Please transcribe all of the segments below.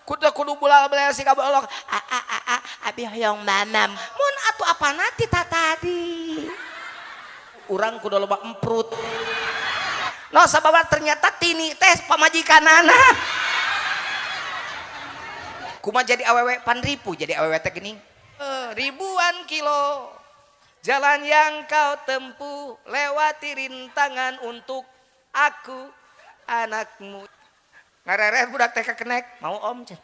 kudu bulal beler si kabolok abi hoyong mamam mun atuh apa nanti tadi urang kudu loba emprut no sabab ternyata tini teh pamajikanana kuma jadi awewe panripu jadi awewe teh geuning ribuan kilo jalan yang kau tempuh lewati rintangan untuk aku anakmu ngarere budak teh kekenek mau om cen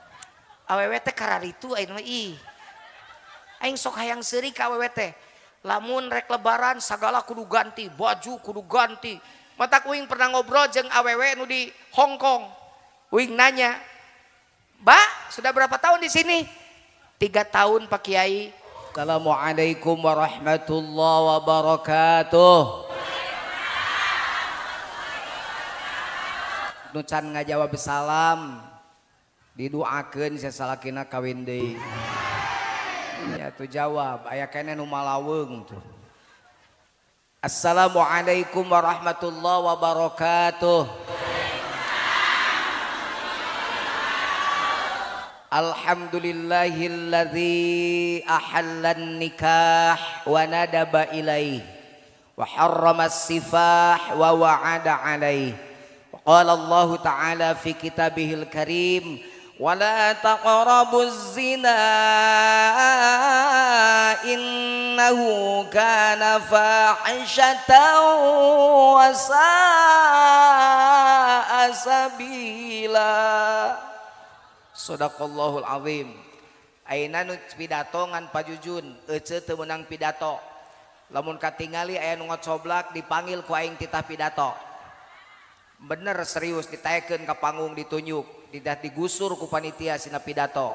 awewe teh kararitu ayeuna ih aing sok hayang seuri ka awewe teh lamun rek lebaran sagala kudu ganti baju kudu ganti matak uing pernah ngobrol jeung awewe nu di Hong Kong uing nanya Mbak sudah berapa tahun di sini 3 tahun Pak Kiai. Assalamualaikum warahmatullahi wabarakatuh. Nucan ngajawab salam didoakeun sasalakina kawin deui ya tuh jawab aya kene nu malaweung tuh Assalamualaikum warahmatullahi wabarakatuh. Alhamdulillahilladzi ahallan nikah wa nadaba ilaih wa harramas sifah wa wa'ada alaih. قال الله تعالى في كتابه الكريم ولا تقربوا الزنا إنه كان فاحشة وساء سبيلا. Sadaqallahul azim. Ayeuna nu pidato ngan pajujun ece teu meunang pidato. Lamun katingali aya nu ngocoblak dipanggil ku aing titah pidato. Bener serius ditaekeun ka panggung ditunjuk tidak digusur ku panitia sina pidato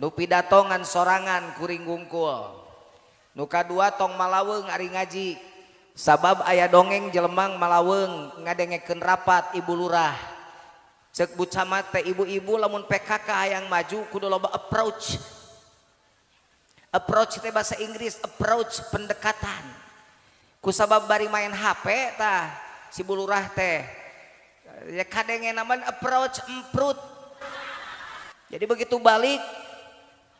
nu pidato ngan sorangan kuring gungkul nu kadua tong malaweung ari ngaji sabab aya dongeng jelemang malaweung ngadengekeun rapat ibu lurah ceuk bu camat teh ibu-ibu lamun PKK hayang maju kudu loba approach teh bahasa Inggris approach pendekatan kusabab bari main HP tah si bu lurah teh ya kadenge naman approach emprut jadi begitu balik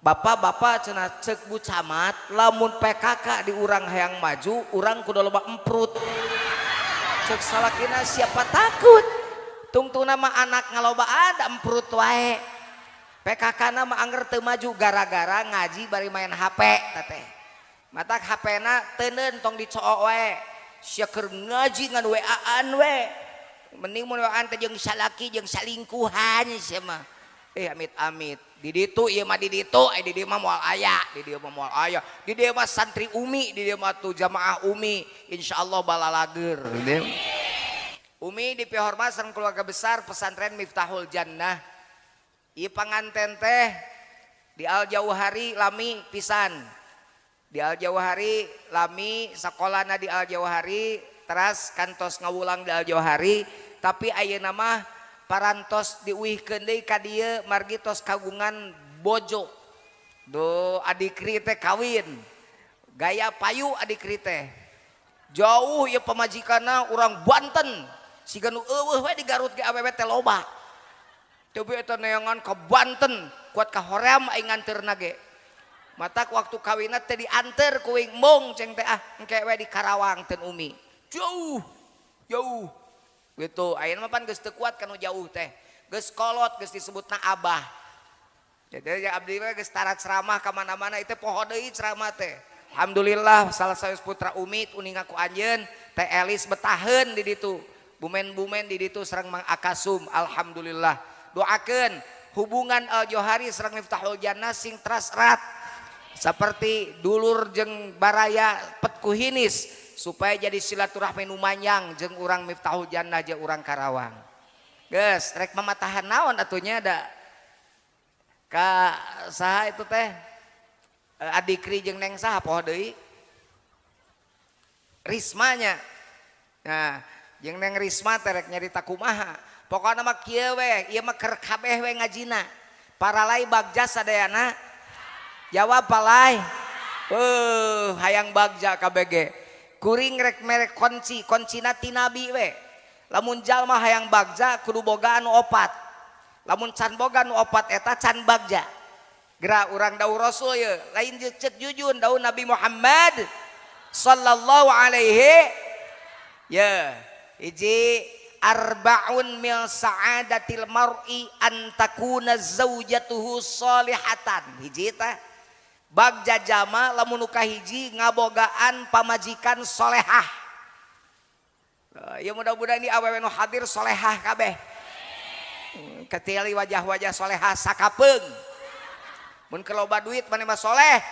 bapak-bapak cenah ceuk bu camat lamun PKK di urang hayang maju urang kudu loba emprut ceuk salakina siapa takut tungtuna mah anak ngaloba ada emprut wae PKK na mah angger teu maju gara-gara ngaji bari main HP teh matak HP-na teu neun tong dicook wae sia keur ngaji ngan WA-an we mending mun waan teh jeung salaki jeung salingkuhan sia mah amit-amit di ditu ieu mah di ditu di dieu mah moal aya di dieu mah moal aya di dieu mah santri umi di dieu mah tuh jamaah umi insyaallah balalager umi dipihormat sareng keluarga besar pesantren Miftahul Jannah ieu panganten teh di Al Jauhari lami pisan di Al Jauhari lami sakolana di Al Jauhari teras kantos ngawulang di Al Jauhari tapi ayeuna mah parantos diuihkeun deui ka dieu margi tos kagungan bojo do adikri teh kawin gaya payu adikri teh jauh ieu pamajikanna urang Banten siga nu eueuh we di Garut ge awewe teh loba tapi eta neangan ka Banten kuat ka hoream aing nganteurna ge matak waktu kawinna teh dianteur ku uing mung ceng teh engke we di Karawang ten umi jauh gitu ayeuna mah pan geus teu kuat kanu jauh teh geus kolot geus disebutna abah jadi abdi we geus tarat ceramah ka mana-mana itu poho deui ceramah teh alhamdulillah salah satu putra umi uning aku anjeun teh Elis betaheun di ditu bumen-bumen di ditu sareng Mang Akasum alhamdulillah doakeun hubungan Al Jauhari sareng Miftahul Jannah sing teras erat seperti dulur jeung baraya petku hinis supaya jadi silaturahmi nu manjang jeung urang Miftahul Jannah jeung urang Karawang. Geus rek mamatahan naon atunya da ka saha itu teh adikri jeung neng saha poho deui Rismanya. Nah jeung neng Risma teh rek nyarita kumaha pokona mah kieu we ieu mah keur kabeh we ngajina para lai bagja sadayana jawab palai hayang bagja KBG kuring rek merek koncina ti nabi we lamun jalma hayang bagja kudu boga anu opat lamun can boga nu opat eta can bagja geura urang daun Rasul ya lain cek jujun daun Nabi Muhammad sallallahu alaihi ya hiji arbaun min sa'adatil mar'i an takuna zaujatuhu sholihatan hiji teh bagja jama lamun kahiji ngabogaan pamajikan solehah. Ya mudah-mudahan ini awewe nu hadir solehah kabeh. Ketili wajah-wajah solehah sakapeung. Mun keur loba duit mane mah soleh.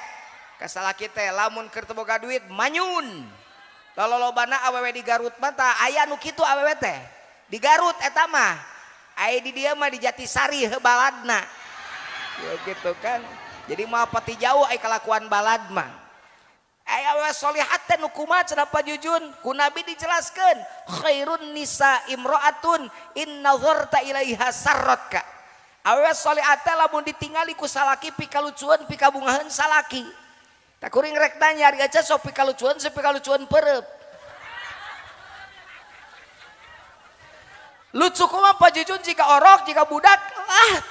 Kasalaki teh lamun keur teu boga duit manyun. Lolobana awewe di Garut mah tah aya nu kitu awewe teh. Di Garut eta mah aya di dieu mah di Jatisari heuh baladna. Ya gitu kan. Jadi mah pati jauh aya kalakuan balad mah. Aya awewe solihat teh nu kumaha cenah Pajujun? Ku Nabi dijelaskeun, khairun nisa imraatun in nazarta ilaiha sarratka. Awewe solihat teh lamun ditingali ku salaki pikalucueun pikabungaheun salaki. Tak kuring rek tanya ari aja sok pikalucueun peureup. Lucu kumaha Pajujun jika orok jika budak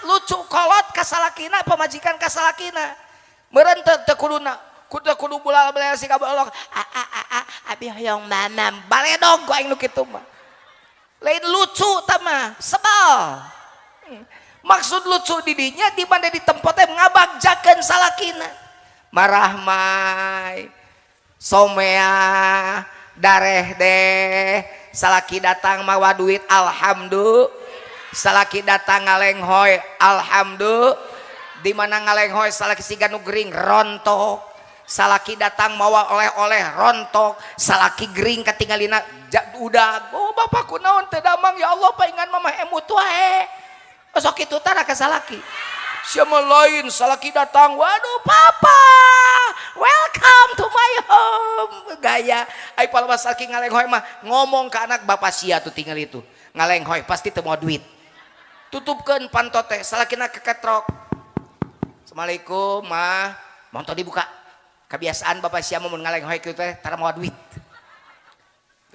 lucu kolot kasalakina pamajikan kasalakina meureun teu kudu bulal-bulal si kabolok abi hoyong mamam baledog ku aing nu kitu mah lain lucu tah mah sebal maksud lucu di dinya di mana di tempat teh ngabagjakeun salakina marah mai somea dareh deh salaki datang mawa duit alhamdulillah salaki datang ngalenghoy alhamdulillah di mana ngalenghoy salaki siga nu gering rontok salaki datang mawa oleh-oleh rontok salaki gering katinggalina udah oh bapakku naon teu damang ya Allah paingan mamah emut wae sok kitu tah ka salaki siapa lain salaki datang waduh papa welcome to my home gaya ai palawas salaki ngalenghoy mah ngomong ke anak bapak sia tuh tinggal itu ngalenghoy pasti teu moal duit tutupkeun pantot teh salakina keketrok assalamualaikum mah montong dibuka kebiasaan bapak sia mun ngalenghoy kitu teh tara moal duit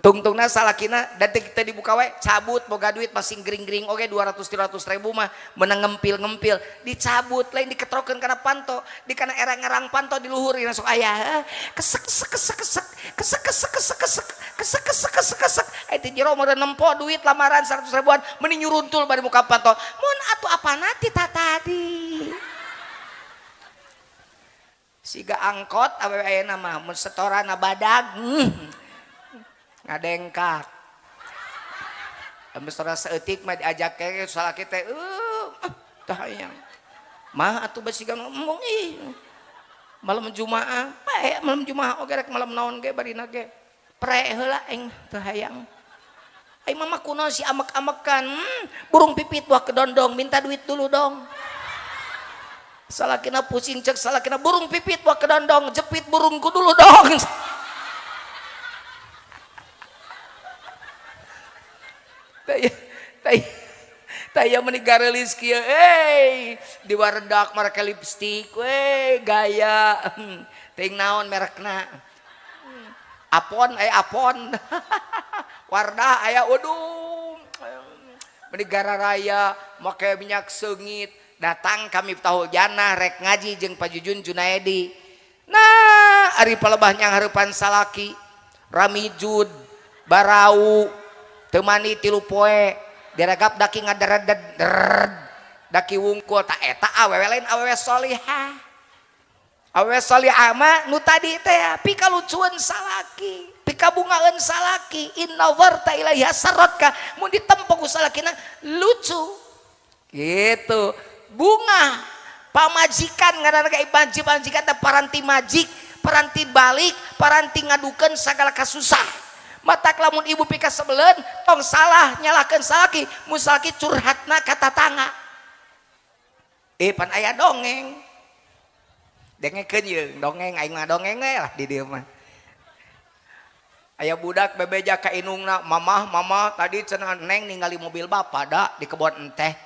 tungtungna salakina dan kita dibuka we cabut boga duit masing gering-gering oke 200-300 ribu mah menang ngempil dicabut lain diketrokeun kana panto di kana erang-erang panto di luhur sok aya kesek ai teh jero meureun nempo duit lamaran 100 ribuan mending nyuruntul bari muka panto mun atuh apana ti tadi siga angkot awewe ayeuna mah mun setorana badag ngadengkak amestora saeutik mah diajak ke salaki teh tah hayang mah atuh basigan ngomong malam Jumaah bae malam Jumaah oge rek malam naon ge barina ge pre heula aing teu hayang aing mah kunaon si amek-amekan burung pipit buah kedondong minta duit dulu dong salakina pusing cek salakina burung pipit buah kedondong jepit burungku dulu dong taya menigarelis kieu di waredak mereka lipstik gaya ting naon merekna apon apon wardah aya waduh menigara raya make minyak seungit datang kami tahu jannah rek ngaji jeung Pajujun Junaedi nah ari palebahnya hareupan salaki ramijud barau temani tilu poe diragap daki ngaderedet daki wungkul tak eta awewe lain awewe solihah awewe solihah mah nu tadi teh pikalucueun salaki pikabungaeun salaki inna warta ilaiha sarratka mun ditempo ku salakina lucu gitu bunga pamajikan ngaranna ge majikan teh paranti majik paranti balik paranti ngadukeun sagala kasusah matak lamun ibu pika sebelen tong salah nyalahkeun salaki musalaki curhatna ka tatangga pan aya dongeng dengekeun yeung dongeng aing mah dongeng we lah di dieu mah aya budak bebeja ka inungna mamah tadi cenah neng ningali mobil bapa da di kebon enteh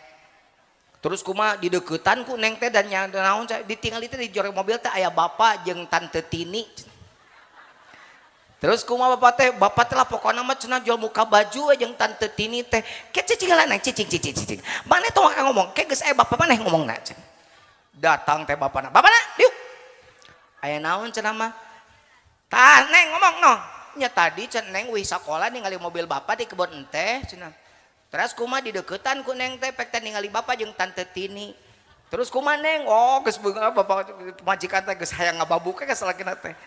terus kumaha di deuketan ku neng teh dan naon ditinggali teh di jore mobil teh aya bapa jeung tante Tini Terus kumaha bapak teh lah pokoknya mah cenah jual muka baju aja yang tante Tini teh ke cicing cicing mana tuh ngomong ke geus bapak mana ngomongna cenah datang teh bapana yuk aya naon cenah mah tah neng ngomong no nya tadi cenah neng wih sakola ningali mobil bapak di kebun teh cenah terus kumaha di deketan ku neng teh pek teh ningali bapak jeung tante Tini terus kumaha neng oh geus beungeut bapak majikan teh geus hayang ngababuk ke salakina teh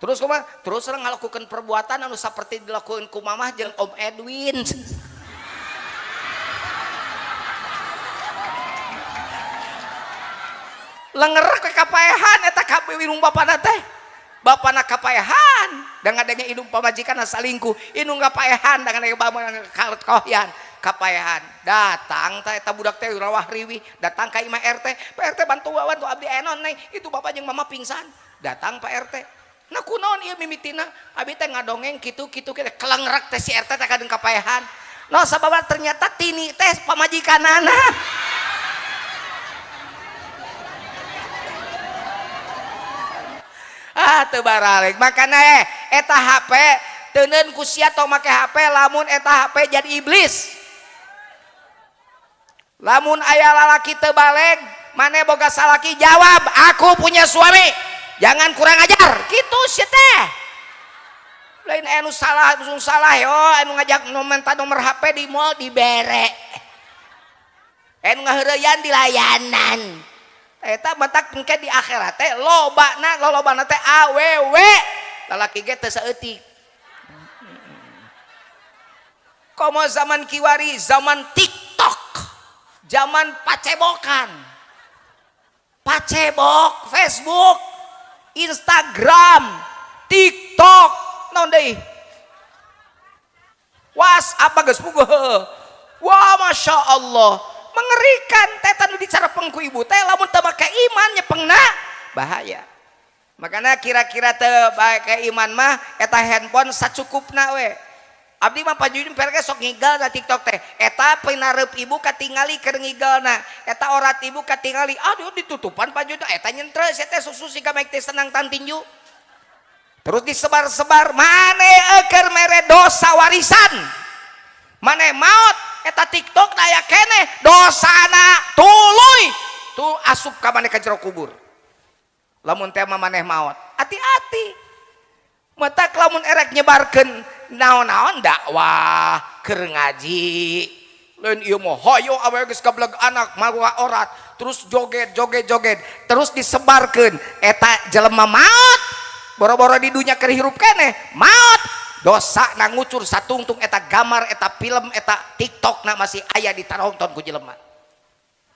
terus kumaha terus orang ngalakukan perbuatan anu seperti dilakukan ku mamah jeung Om Edwin lenger ke kapaehan eta kabingung bapana teh bapana kapaehan da ngadenge indung pamajikan salingkuh indung kapaehan da ngadenge bapana kalkoyan kapaehan datang teh eta budak teh rawah riwih datang ka imah RT Pak RT bantu abdi enon nih itu bapak jeung mama pingsan datang Pak RT nah kunaon ieu mimitina abi teh ngadongeng kitu kelengrek teh si RT teh kadang kapaehan no sabab ternyata Tini teh pamajikanana teu baralik makana eta HP teuneun ku sia tong make HP lamun eta HP jadi iblis lamun aya lalaki teu baleg mane boga salaki jawab aku punya suami jangan kurang ajar gitu sih teh lain anu salah yo anu ngajak minta nomor HP di mall dibere anu ngaheureyan di layanan eta matak engke di akhirat teh lolobana teh awewe lalaki ge teu saeutik komo zaman kiwari zaman TikTok zaman pacebokan pacebok Facebook Instagram, TikTok, naon deui? WhatsApp geus puguh. Wah, masya Allah, mengerikan. Teh nu dicarepeng ku ibu teh lamun teu make iman nyepengna bahaya. Makanya kira-kira teu make iman mah eta handphone sacukupna we. Abdi mah pajujun perke sok ngigal na TikTok teh. Eta pinareup ibu katingali keur ngigalna. Eta orat ibu katingali. Aduh ditutupan pajujun. Eta nyentreus eta susu siga maik teh senang tantinju. Terus disebar-sebar mane keur mere dosa warisan. Mane maot eta TikTok aya keneh dosana tuluy. Tu asup ka mane ka jero kubur. Lamun teh maneh maot. Hati-hati. Mata lamun erek nyebarkeun naon-naon dakwah keur ngaji lain ieu mah hoyo awewe geus gableg anak mawa orat terus joget terus disebarkeun eta jelema maot boro-boro di dunya keur hirup keneh maot dosa na ngucur satungtung eta gambar eta film eta TikTok na masih aya ditonton ku jelema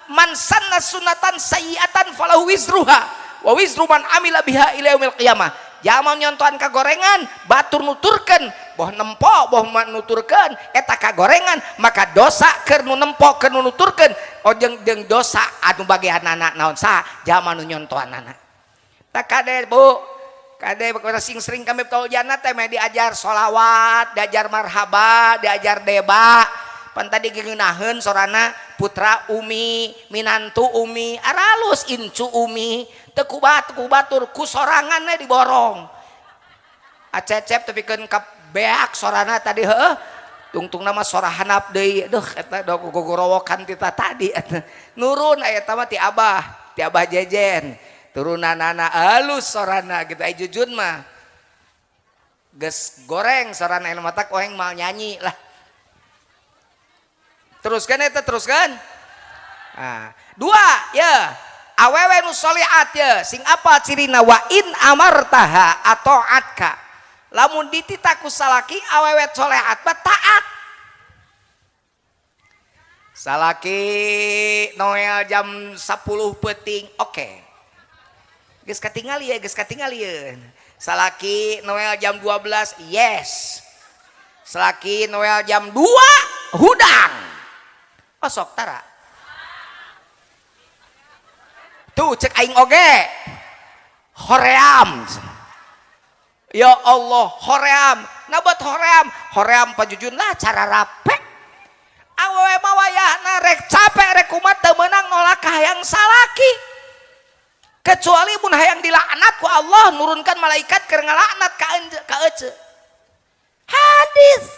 man sanna sunatan sayyiatan falahu wizruha wa wizru man amila biha ila yaumil qiyamah jaman nyontohan kagorengan batur nuturkeun boh nempo boh nuturkeun eta kagorengan maka dosa keur nu nempo keur nu nuturkeun ojeng jeung dosa anu bageanana naon saha jaman nu nyontohanana tak kade bu kade sering kami tol jannah teh diajar sholawat diajar marhaba diajar deba pan tadi ngeunaheun sorana putra Umi minantu Umi aralus incu Umi teu kubatur ku sorangan we diborong acecep tepikeun ka beak sorana tadi heuh tungtungna mah sora hanap deui aduh eta da gogorowokan kita tadi nurun aya eta mah ti abah jejen turunanana halus sorana gitu ai jujun mah geus goreng sorana anu mata koeng mal nyanyi lah teruskan eta teruskan nah dua ya awewe nu sholiat ya sing apa cirina wa in amartaha atau atka lamun ditita ku salaki awewe sholiat mah taat salaki noel jam 10 peuting oke geus katingali ya salaki noel jam 12 yes salaki noel jam 2 hudang osok tara tuh cek aing oge hoream ya Allah hoream nabat hoream pajujun lah cara rape awewe mah wayahna rek capek rek kumat teu meunang nolak ka hayang salaki kecuali mun hayang dilaknat ku Allah nurunkan malaikat keur ngalaknat ka ece Hadis.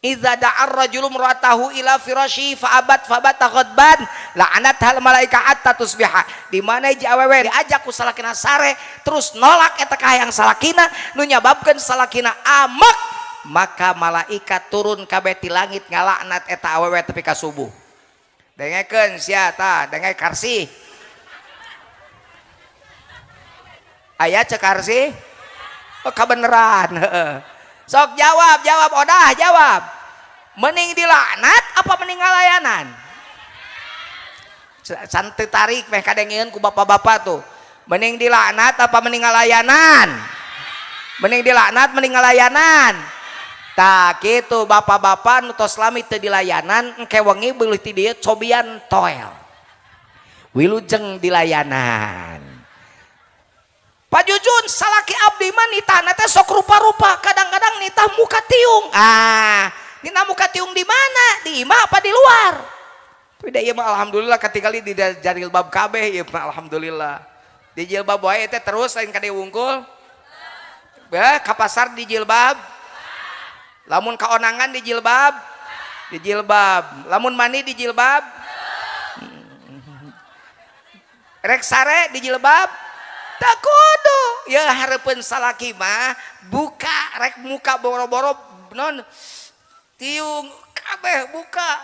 Idza da'ar rajulu imra'atahu ila firasyi fa'abat fabata ghadban la'anat hal malaika hatta tusbiha. Di mana hiji awewe diajak ku salakina sare terus nolak eta ka hayang salakina nu nyababkeun salakina amak, maka malaikat turun kabeh ti langit ngalaknat eta awewe tepi ka subuh. Dengekeun sia tah, dengek karsi. Aya cek karsi? Oh kabeneran. Sok jawab odah jawab. Mending dilaknat apa mending ngalayanan? Santai tarik meh kadengieun ku bapak-bapak tuh. Mending dilaknat apa mending ngalayanan? Mending dilaknat mending ngalayanan. Tah kitu bapak-bapak nu tos lami teu dilayanan engke wengi beuleuh ti dieu cobian toel. Wilujeng dilayanan. Pak Jujun salaki abdi mah nitahna teh sok rupa-rupa, kadang-kadang nitah muka tiung. Nitah muka tiung di mana? Di imah apa di luar? Tapi da ieu mah alhamdulillah katingali di jilbab kabeh ieu mah alhamdulillah. Di jilbab wae teh terus lain ka diwungkul. Ka pasar di jilbab. Lamun kaonangan di jilbab. Di jilbab. Lamun mani di jilbab. Rek sare di jilbab. Tak kudu ya hareupeun salaki mah buka rek muka boro-boro non tiung kabeh buka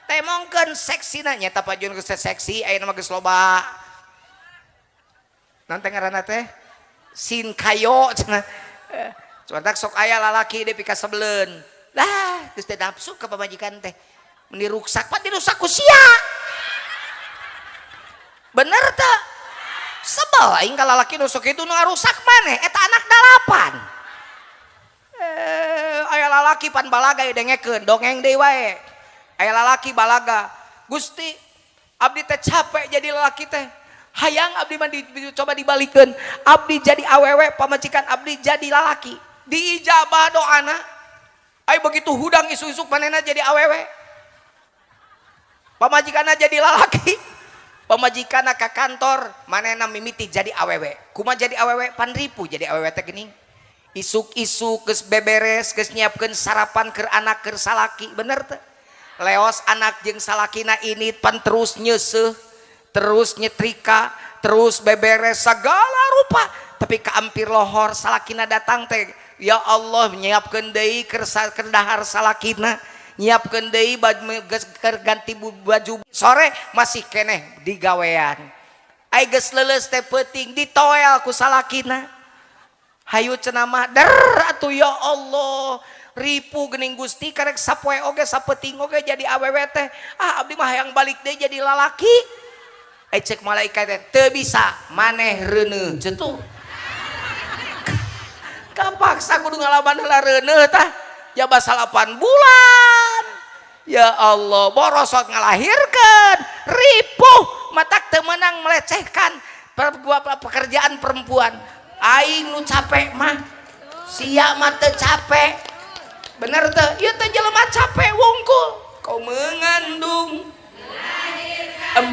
temongkeun seksina nya Pak Jun geus seksi ayeuna mah geus loba naon teh ngaranna teh sin kayo cenah cuantak sok aya lalaki deui ka sebeleun lah geus teh nafsu ka pamajikan teh meni ruksak pan dirusak ku sia bener teh sebel aing ka lalaki nu sok kitu nu ngarusak maneh eta anak 8. Aya lalaki pan balaga dengekeun dongeng deui wae. Aya lalaki balaga, Gusti abdi teh capek jadi lalaki teh. Hayang abdi mah coba dibalikeun. Abdi jadi awewe pamajikan abdi jadi lalaki. Diijabah doana. Ai begitu hudang isu-isu manehna jadi awewe. Pamajikanna jadi lalaki. Pamajikanna ka kantor manehna mimiti jadi awewe. Kumaha jadi awewe? Pan ripu jadi awewe teh geuning. Isuk-isuk geus beberes, geus nyiapkeun sarapan keur anak keur salaki, bener teh? Leos anak jeung salakina ini pan terus nyeuseuh, terus nyetrika, terus beberes segala rupa. Tapi kaampir lohor salakina datang teh, ya Allah nyiapkeun deui keur dahar salakina. Nyiapkeun deui keur ganti baju sore masih keneh digawean ai geus leuleus teh peuting ditoel ku salakina hayu cenah mah der atuh ya Allah ripu geuning Gusti karek sapoe oge sapeuting oge jadi awewe teh abdi mah hayang balik deui jadi lalaki ai cek malaikat teh teu bisa maneh reuneuh cetu kapaksa kudu ngalaman heula reuneuh tah ya basa 8 bulan ya Allah borosot ngalahirkan ripuh matak teu meunang melecehkan pekerjaan perempuan aing nu capek mah sia mah teu capek bener teu ieu teh jelema capek wungkul kau mengandung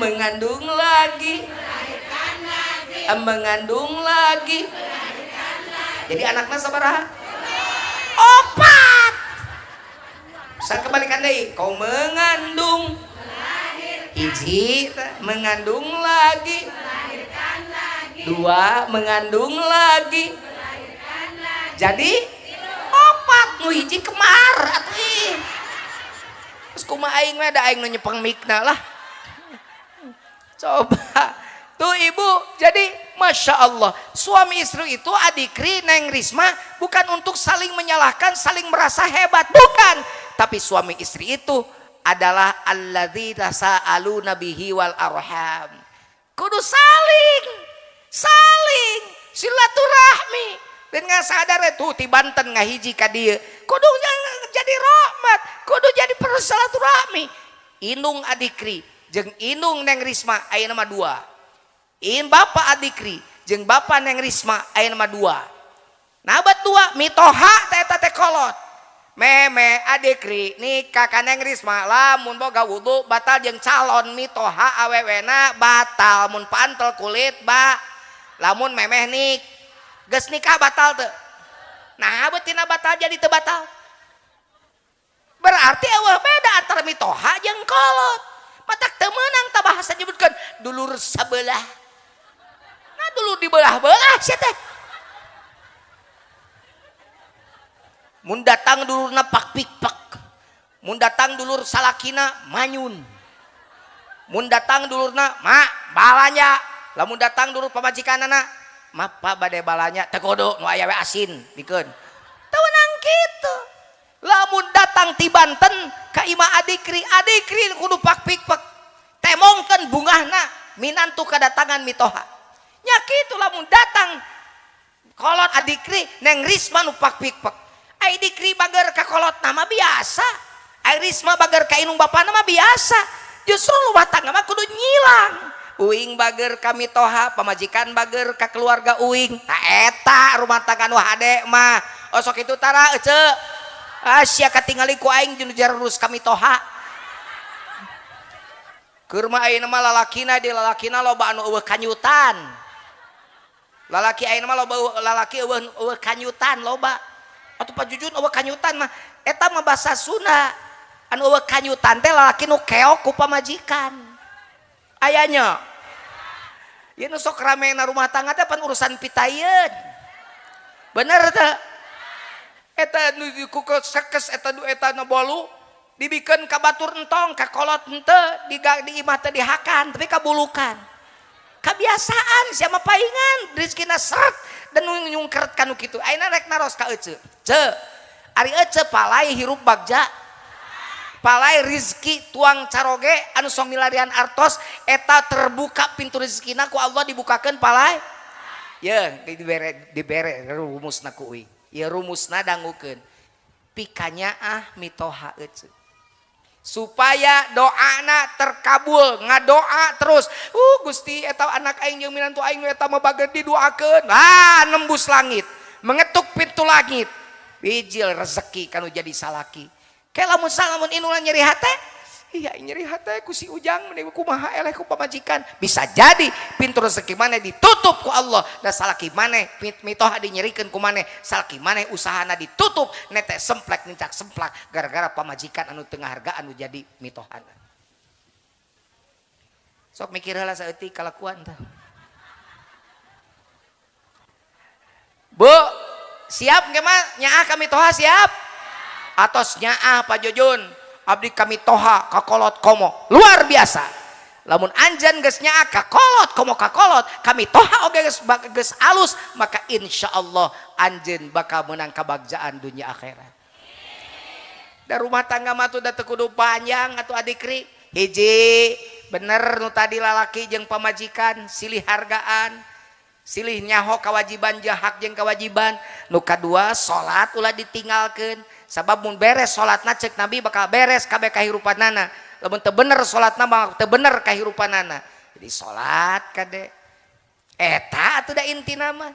mengandung lagi mengandung lagi jadi anakna sabaraha 4 saya kebalikan deh kau mengandung hiji mengandung lagi 2 mengandung lagi jadi 4 nu hiji kemar atuh terus kumaha aing mah da aing nu nyepeng mikna lah coba tuh ibu jadi Masya Allah suami istri itu adikri Neng Risma bukan untuk saling menyalahkan saling merasa hebat bukan tapi suami istri itu adalah alladzina sa'aluna bihi wal arham kudu saling silaturahmi dengan sadar itu ti Banten ngahiji ka dieu kudu jadi rahmat kudu jadi silaturahmi indung adikri jeung indung Neng Risma ayeuna mah 2 bapak adikri jeung bapak Neng Risma ayeuna mah 2 nabat 2 mitoha teh eta teh kolot meme adikri nikah ka Neng Risma lamun boga wudu batal jeung calon mitoha awewena batal mun pantel kulit lamun memeh geus nikah batal teu Nah betina batal jadi teu batal. Berarti eueuh beda antara mitoha jeung kolot. Matak teu meunang tah bahasa nyebutkeun dulur sabelah. Nah dulur dibelah-belah sia teh. Mun datang dulurna pak-pik-pak. Mun datang dulur salakina manyun. Mun datang dulurna mak balanya. Lamun datang dulur pamajikanana mak pa bade balanya teu kudu nu aya we asin dikeun. Teu meunang kitu. Lamun datang ti Banten ka imah adikri kudu pak-pik-pak. Temongkeun bungahna minantu kadatangan mitoha. Nya kitu lamun datang kolot adikri neng Risma nu pak-pik-pak. Ai dikri bager ka kolot nama biasa. Ai Risma bager ka inung bapana mah biasa. Justru rumah tangga mah kudu nyilang. Uing bager ka mitoha, pamajikan bager ka keluarga uing. Tah eta rumah tangga nu hade mah. Osok itu tara ece. Sia katingali ku aing jeung jarurus ka mitoha. Keur mah ayeuna mah lalakina di lalakina loba anu eueuh kanyutan. Lalaki ayeuna mah loba lalaki eueuh kanyutan loba. Atuh pajujun eueuh kanyutan mah eta mah basa Sunda. Anu eueuh kanyutan teh lalaki nu keok ku pamajikan. Ayanya. Ieu nu sok ramena rumah tangga teh pan urusan pitayeun. Bener teh? Eta nu dikukeus eta nu eta nu bolu dibikeun ka batur entong ka kolot henteu di imah teh dihakan tapi kabulukan. Kebiasaan sia mah paingan rezekina seret dan nyungkret kanu kitu. Ayeuna rek naros ka ece. Ari ece palai hirup bagja. Palai rizki tuang caroge anu song milarian artos eta terbuka pintu rezekina ku Allah dibukakeun palai. Ya, dibere rumusna ku uing. Ya rumusna dangukeun. Pikanya mitoha ece. Supaya doana terkabul, ngadoa terus. Gusti eta anak aing jeung minantu aing eta mah bager didoakeun. Nembus langit, mengetuk pintu langit. Bijil rezeki kanu jadi salaki. Ke lamun inuna nyeri hate, iya nyeri hate ku si Ujang meni kumaha eleh ku pamajikan. Bisa jadi pintu rezeki maneh ditutup ku Allah da salaki maneh mitoha dinyerikeun ku maneh, salaki maneh usahana ditutup nete semplek nincak semplak gara-gara pamajikan anu teu ngahargaan anu jadi mitohana. Sok mikir heula saeutik kalakuan tah. Bu, siap ge mah nyaah ka mitoha siap? Atos nyaah Pak Jojun abdi kami toha kakolot komo luar biasa. Lamun anjan geus nyaah kakolot komo kakolot kami toha oge geus alus maka insyaallah anjeun bakal menang kabagjaan dunia akhirat. Da rumah tangga mah tuh da teu kudu panjang atuh adikri. Hiji bener nu tadi lalaki jeung pamajikan silih hargaan, silih nyaho kewajiban jeung hak jeung kewajiban. Nu kadua salat ulah ditinggalkeun. Sabab mun beres salatna cek Nabi bakal beres kabeh kahirupanana. Lamun teu bener salatna mah teu bener kahirupanana. Jadi salat kade eta atuh da intina mah.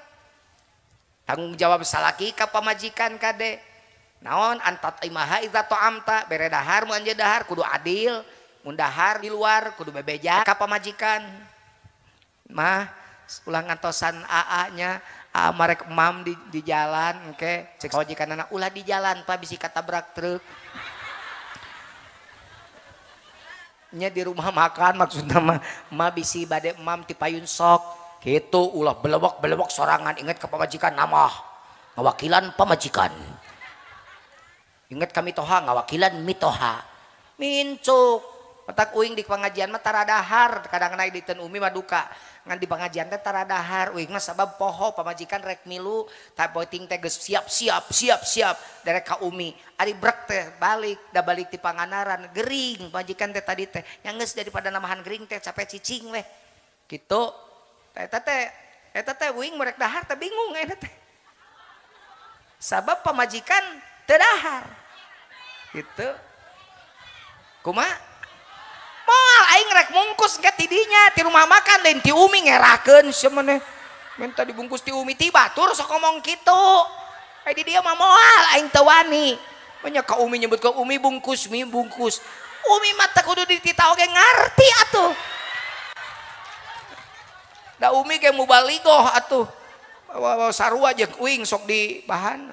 Tanggung jawab salaki ka pamajikan kade. Naon antat imaha idza ta'amta bere dahar mun anje dahar kudu adil. Mun dahar di luar kudu bebeja ka pamajikan. Mah ulah ngantosan AA-nya marek mam di jalan engke cek majikanana ulah di jalan Pak bisi katabrak truk nya di rumah makan maksudna mah bisi bade mam ti payun sok kitu ulah belewok sorangan inget ka pamajikan nama ngawakilan pamajikan inget kami toha ngawakilan mitoha mincuk petak uing di pengajian mah tara dahar kadang naik di ten umi mah duka ngan di pengajian teh tara dahar uing mah sabab poho pamajikan rek milu tah poting teh geus siap derek ka umi ari brek teh balik ti panganaran gering pamajikan teh tadi teh yang geus daripada namahan gering teh capek cicing weh kitu eta teh uing merek dahar teh bingung eta teh sabab pamajikan teu dahar gitu kumaha moal aing rek mungkus ke tidinya ti rumah makan lain ti umi ngerakeun sia maneh minta dibungkus ti umi ti batur sok ngomong kitu di dia mah moal aing teu wani nya ka umi nyebut ka umi bungkus umi mah teh kudu ditita oge ngarti atuh da umi ge mubalighah atuh sarua jeung uing sok di bahan.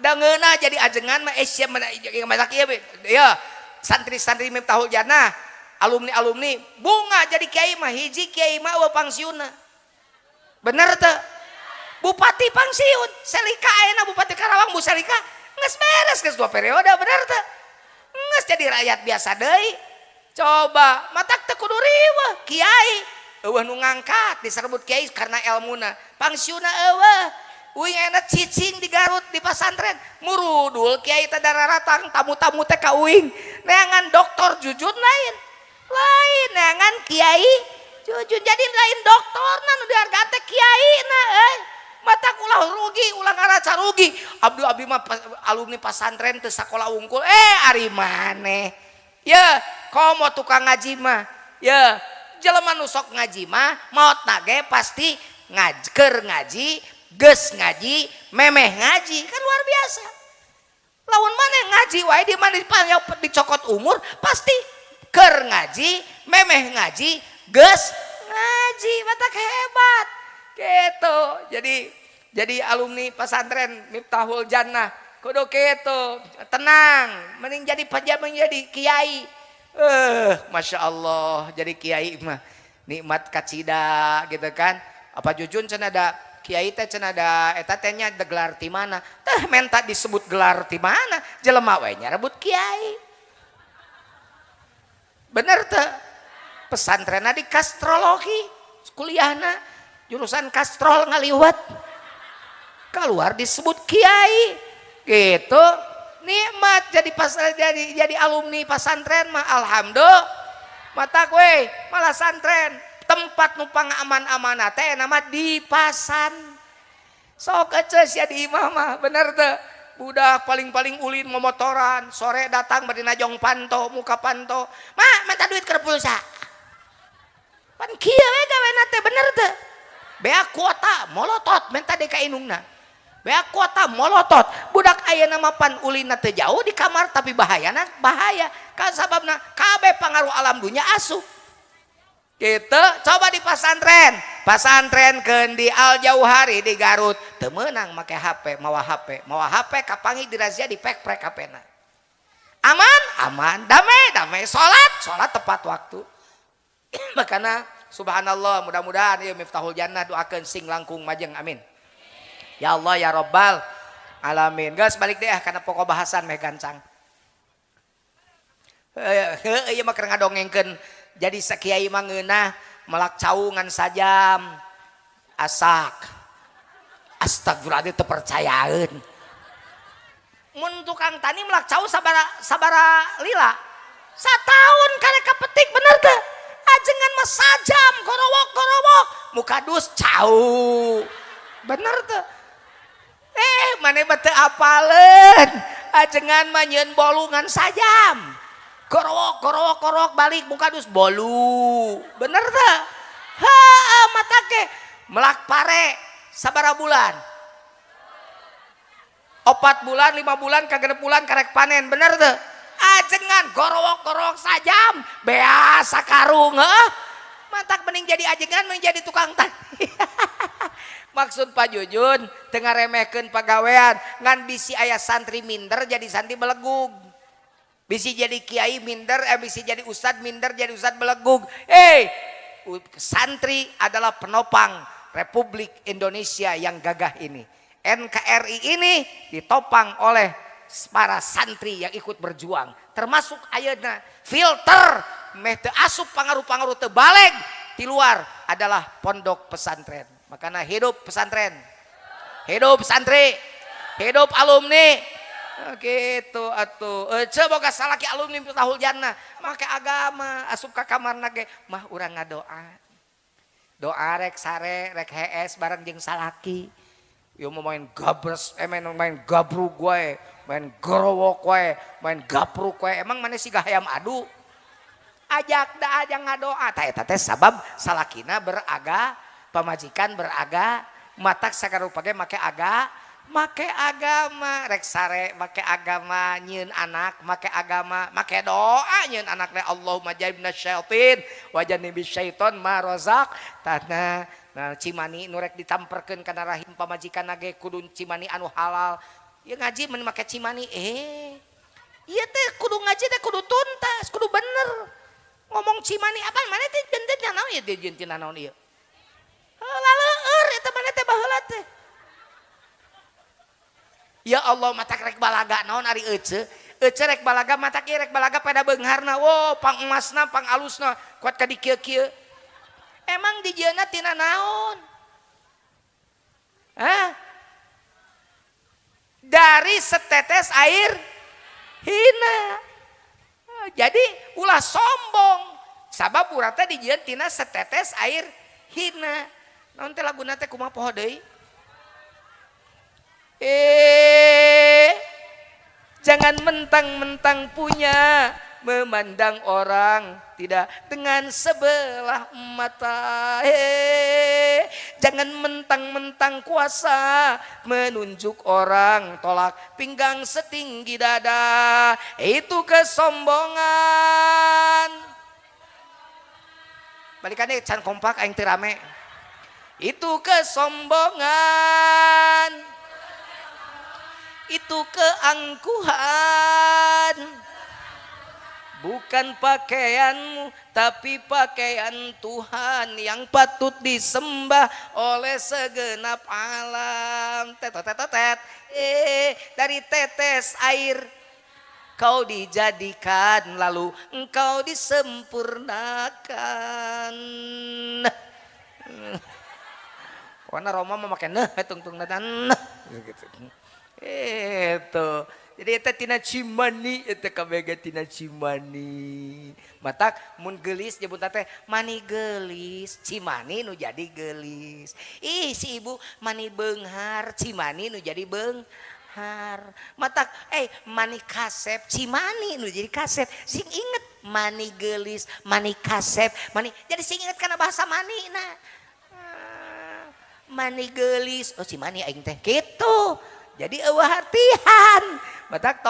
Da ngeuna jadi ajengan mah Asia masak ieu ya santri-santri Miftahul Jannah, alumni-alumni bunga jadi kiai mah hiji kiai mah eueuh pangsiunna. Bener teu? Bupati pangsiun, Selika ayeuna Bupati Karawang Bu Selika geus beres geus 2 periode bener teu? Geus jadi rakyat biasa deui. Coba matak teu kudu riweuh kiai eueuh nu ngangkat disebut kiai karena ilmuna. Pangsiunna eueuh. Uing enak cicing di Garut di pesantren murudul kiai teh dararatang tamu-tamu teh ka uing neangan doktor Jujun lain neangan kiai Jujun jadi lain doktor nu dihargaan teh kiai na mata ulah rugi ulah ngaraca rugi abdu abdi mah alumni pesantren teu sakola unggul ari maneh ya komo tukang ngaji mah ya jelema nu sok ngaji mah maotna ge pasti ngaji geus ngaji memeh ngaji kan luar biasa lawan maneh ngaji wae di mana dicokot umur pasti keur ngaji memeh ngaji geus ngaji matak hebat gitu. Jadi alumni pesantren Miftahul Jannah kudu kitu tenang mending jadi panjang jadi kiai Masya Allah jadi kiai mah nikmat kacida gitu kan apa Jujun cenah ada kiai teh cenah da eta teh nya gelar ti mana teh menta disebut gelar ti mana jelema we nya rebut kiai bener teh pesantrenna di kastrologi kuliahna jurusan kastrol ngaliwat keluar disebut kiai gitu nikmat jadi alumni pesantren mah alhamdulillah mata we malah santren tempat numpang aman-amanah teh nama di pasan sok eceus ya di imah mah bener teh budak paling-paling ulin ngomotoran sore datang bari najong panto muka panto mah minta duit keur pulsa pan kieu we gawena teh bener teh bea kuota molotot minta deka inungna bea kuota molotot budak ayeuna mah pan ulinna teu jauh di kamar tapi bahaya kan sababna kabeh pangaruh alam dunya asup gitu. Coba di pasantren keun di Al Jauhari di Garut teu meunang make HP mawa HP kapangi dirazia di pek-pek HP-na aman damai salat tepat waktu makanya subhanallah mudah-mudahan ieu Miftahul Jannah doakeun sing langkung majeng amin ya Allah ya Rabbal alamin geus balik deh karena pokok bahasan meh gancang ieu mah keur ngadongengkeun jadi sakiai mah ngeunah melak caungan sajam asak astagfirullahaladzim teu percayaeun mun tukang tani melak cau sabara lila sataun karek kapetik bener teh ajengan mah sajam gorowok muka dus cau bener teh maneh teu apaleun ajengan mah nyeun bolungan sajam korok balik muka dus bolu bener teh matake melak pare sabara bulan 4 bulan 5 bulan kagak bulan karek panen bener teh ajengan gorok sajam beasa karung matak mending jadi ajengan mending jadi tukang tani maksud Pak Jujun tengah remehkeun pagawean ngan bisi aya santri minder jadi santri belegug bisi jadi kiai minder bisi jadi ustad minder jadi ustad belegug santri adalah penopang Republik Indonesia yang gagah ini NKRI ini ditopang oleh para santri yang ikut berjuang termasuk ayeuna filter meh teu asup pangaruh-pangaruh teu baleg di luar adalah pondok pesantren makanya hidup pesantren hidup santri hidup alumni gitu atuh coba ka salaki alumni Miftahul Jannah make agama asup ka kamarna ge mah urang ngadoa doa rek sare rek hees bareng jeung salaki yo mau main gabres main gabrug wae main gorowok wae main gapruk wae emang maneh siga hayam adu ajak da aja ngadoa eta teh sabab salakina beraga pamajikan beraga matak sakarupa ge make agama rek sare make agama nyieun anak make agama make doa nyieun anak teh Allahumma jannibna syaitin wa jannibis syaiton ma razaq tanah Nah cimani nurek ditamperkeun kana rahim pamajikan nage kudu cimani anu halal. Ya ngaji mun make cimani iya teh kudu ngaji teh kudu tuntas, kudu bener. Ngomong cimani apa mana teh jentennya naon ya jentenna naon ieu. Laleur eta mana teh baheula teh. Ya Allah matak rek balaga naon ari ece rek balaga matak ieu rek balaga pada beungharna wo pang emasna pang alusna kuat ka di kieu-kieu. Emang di jeuna tina naon? Dari setetes air hina. Jadi ulah sombong. Sabab urang teh dijieun tina setetes air hina. Naon teh laguna teh kumaha poho deui? Jangan mentang-mentang punya, memandang orang tidak dengan sebelah mata. Jangan mentang-mentang kuasa, menunjuk orang tolak pinggang setinggi dada. Itu kesombongan. Balikannya can kompak aing teu rame. Itu kesombongan. Itu keangkuhan. Bukan pakaianmu tapi pakaian Tuhan yang patut disembah oleh segenap alam. Tetet dari tetes air kau dijadikan lalu engkau disempurnakan. Warna Roma memakai tung gitu. Itu jadi eta tina cimani eta kabega tina cimani matak mun geulis nyebut teh mani geulis cimani nu jadi geulis si ibu mani beunghar cimani nu jadi beunghar matak mani kasep cimani nu jadi kasep sing inget mani geulis mani kasep mani jadi sing inget kana bahasa mani nah mani geulis cimani aing teh kitu. Jadi eueuh hartihan. Matak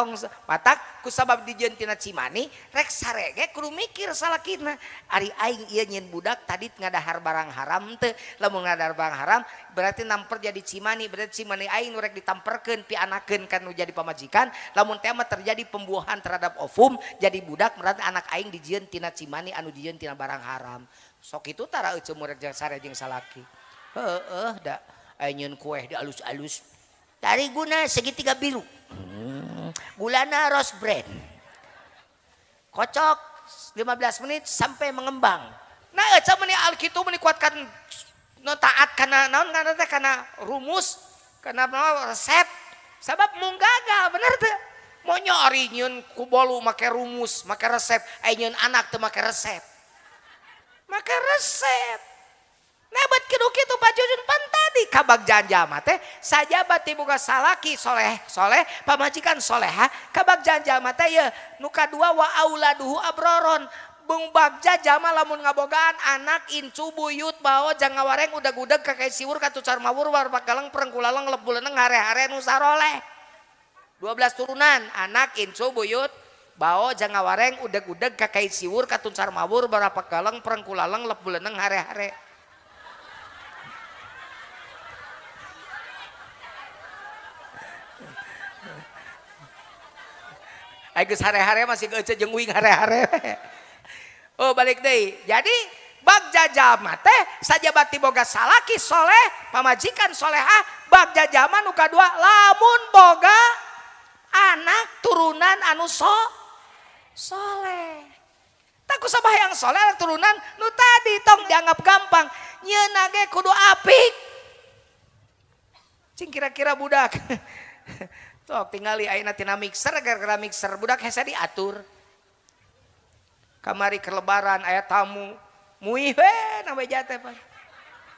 kusabab dijieun tina cimani rek sarege kudu mikir salakina. Ari aing ieu nyeun budak tadi ngadahar barang haram teu. Lamun ngadahar barang haram berarti namper jadi cimani, berarti cimani aing nu rek ditamperkeun pianakeun kan nu jadi pamajikan. Lamun teh mah terjadi pembuahan terhadap ovum jadi budak berarti anak aing dijieun tina cimani anu dijieun tina barang haram. Sok itu tara euceum murek jeung sare jeung salaki. Heueuh da aing nyeun kueh di alus-alus. Dari guna segitiga biru, gulana rose brand, kocok 15 menit sampai mengembang. Nah, meni alkitab menikuatkan taat karena naon karena rumus, karena resep. Sebab mung gagal bener tuh. Mau nyari nyun kubolu make rumus, make resep, nyun anak tuh make resep, make resep. Nebat kitu-kitu bajujun pan tadi kabag janja mate saja bati boga salaki soleh pamajikan soleha kabag janja mate ya nu kadua wa auladuhu abroron bung bagja jama lamun ngabogaan anak incu buyut bao jangawareng udag-udag kakek siwur katucar mawur war pagalang perengkulalang lebuleuneng hare-hare nu saroleh 12 turunan anak incu buyut bao jangawareng udag-udag kakek siwur katucar mawur berapa galang perengkulalang lebuleuneng hare-hare. Geus hare-hare masih ece jeung uing hare-hare. Oh balik deui. Jadi bagja jama teh sajabati boga salaki soleh pamajikan solehah bagja jama nu kadua lamun boga anak turunan anu soleh. Tak kusabah yang soleh turunan nu tadi tong dianggap gampang nyeun ge kudu apik. Cing kira-kira budak sok tingali ayeuna tina mixer gara-gara mixer budak hese diatur. Kamari ke lebaran aya tamu muih we na beja teh Pak.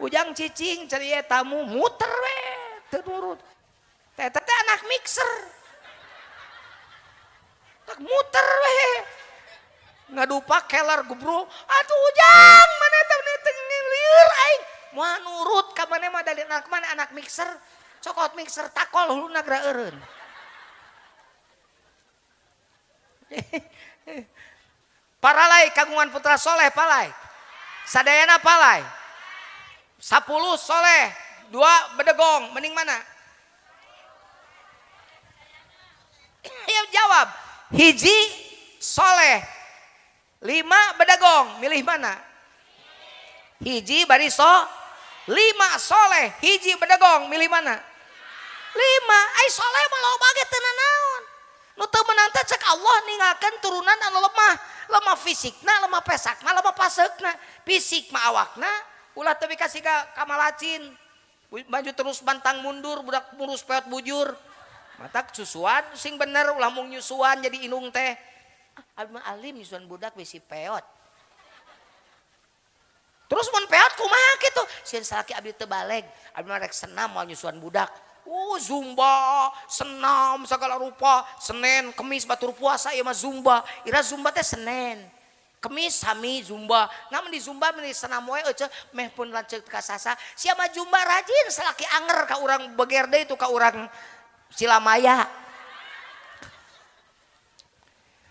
Ujang cicing cari tamu muter we teu nurut. Teh anak mixer. Tak muter we. Ngadupak kelar gubru. Atuh ujang mana teh lieur aing. Moal nurut ka maneh mah dari anak mana anak mixer. Cokot mixer takol huluna geura eureun. Paralai kagungan putra soleh palai sadayana palai 10 soleh, 2 bedegong, mending mana? Ya jawab. Hiji soleh, 5 bedegong, milih mana? Hiji bariso, 5 soleh, hiji bedegong, milih mana? 5. Ai soleh mah loba ge teu naon. Nu teu meunang teh cek Allah ninggalkeun turunan anu lemah, lemah fisikna, lemah pesakna, lemah paseukna. Fisik mah awakna ulah teu kasih ka kamalacin. Maju terus bantang mundur budak murus peot bujur. Matak susuan sing bener ulah mung nyusuan jadi inung teh. Abi mah alim nyusuan budak bisi peot. Terus mun peot kumaha kitu? Sieun salaki abdi teu baleg, abi mah rek senam moal nyusuan budak. Zumba, senam segala rupa, Senin, Kemis batur puasa ieu mah zumba. Ira zumba teh Senin. Kemis sami zumba. Namun di zumba meni senam we eueuh meh pun lanceuk ka sasa. Sia mah zumba rajin salaki anger ka urang beger deui itu ka urang Silamaya.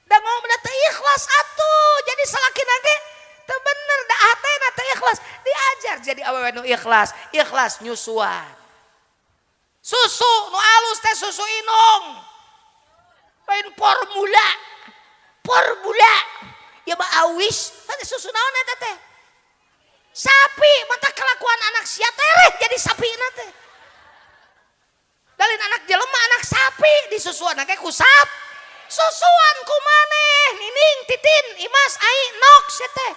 Da ngomongna teu ikhlas atuh. Jadi salakina ge teu bener da hatena teu ikhlas. Diajar jadi awewe nu ikhlas. Ikhlas nyusuan. Susu nu alus teh susu inung. Lain formula. Formula. Ya mah awis, tadi susu naon eta teh? Sapi, mata kelakuan anak sia tereh jadi sapina teh. Dalin anak jelema anak sapi disusuan ge ku sap. Susuan ku maneh, Nining, Titin, Imas, Ai, Nok sia teh.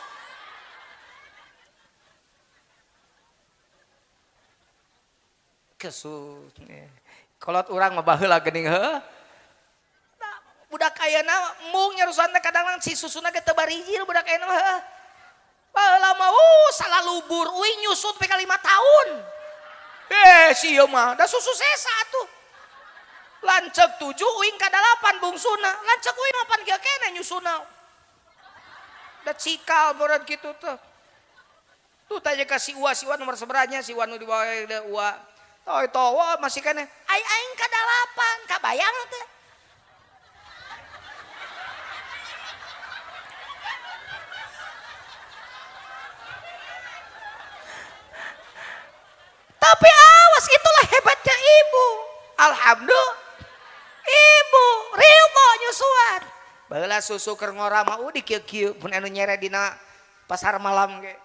Kesut. Kolot urang mah baheula geuning heuh. Budak ayeuna mung nyarusan teh kadang si susuna ge teu barijil budak ayeuna mah heuh. Baheula mah salah lubur uing nyusut pe ka 5 tahun. Si ieu mah da susu sesa atuh. Lanceuk 7 uing ka 8 bungsuna. Lanceuk uing 8 ge keneh nyusuna. Da cikal boran kitu teh. Tuh tanya ka si Uwa nomor seberanya si Uwa nu di bawah Uwa. Toh masih kene aing ka 8 kabayang teh. Tapi awas itulah hebatnya ibu. Alhamdulillah ibu ridho nyusuan. Baheula susu keur ngora mah di kieu-kieu pun anu nyere dina pasar malam ge.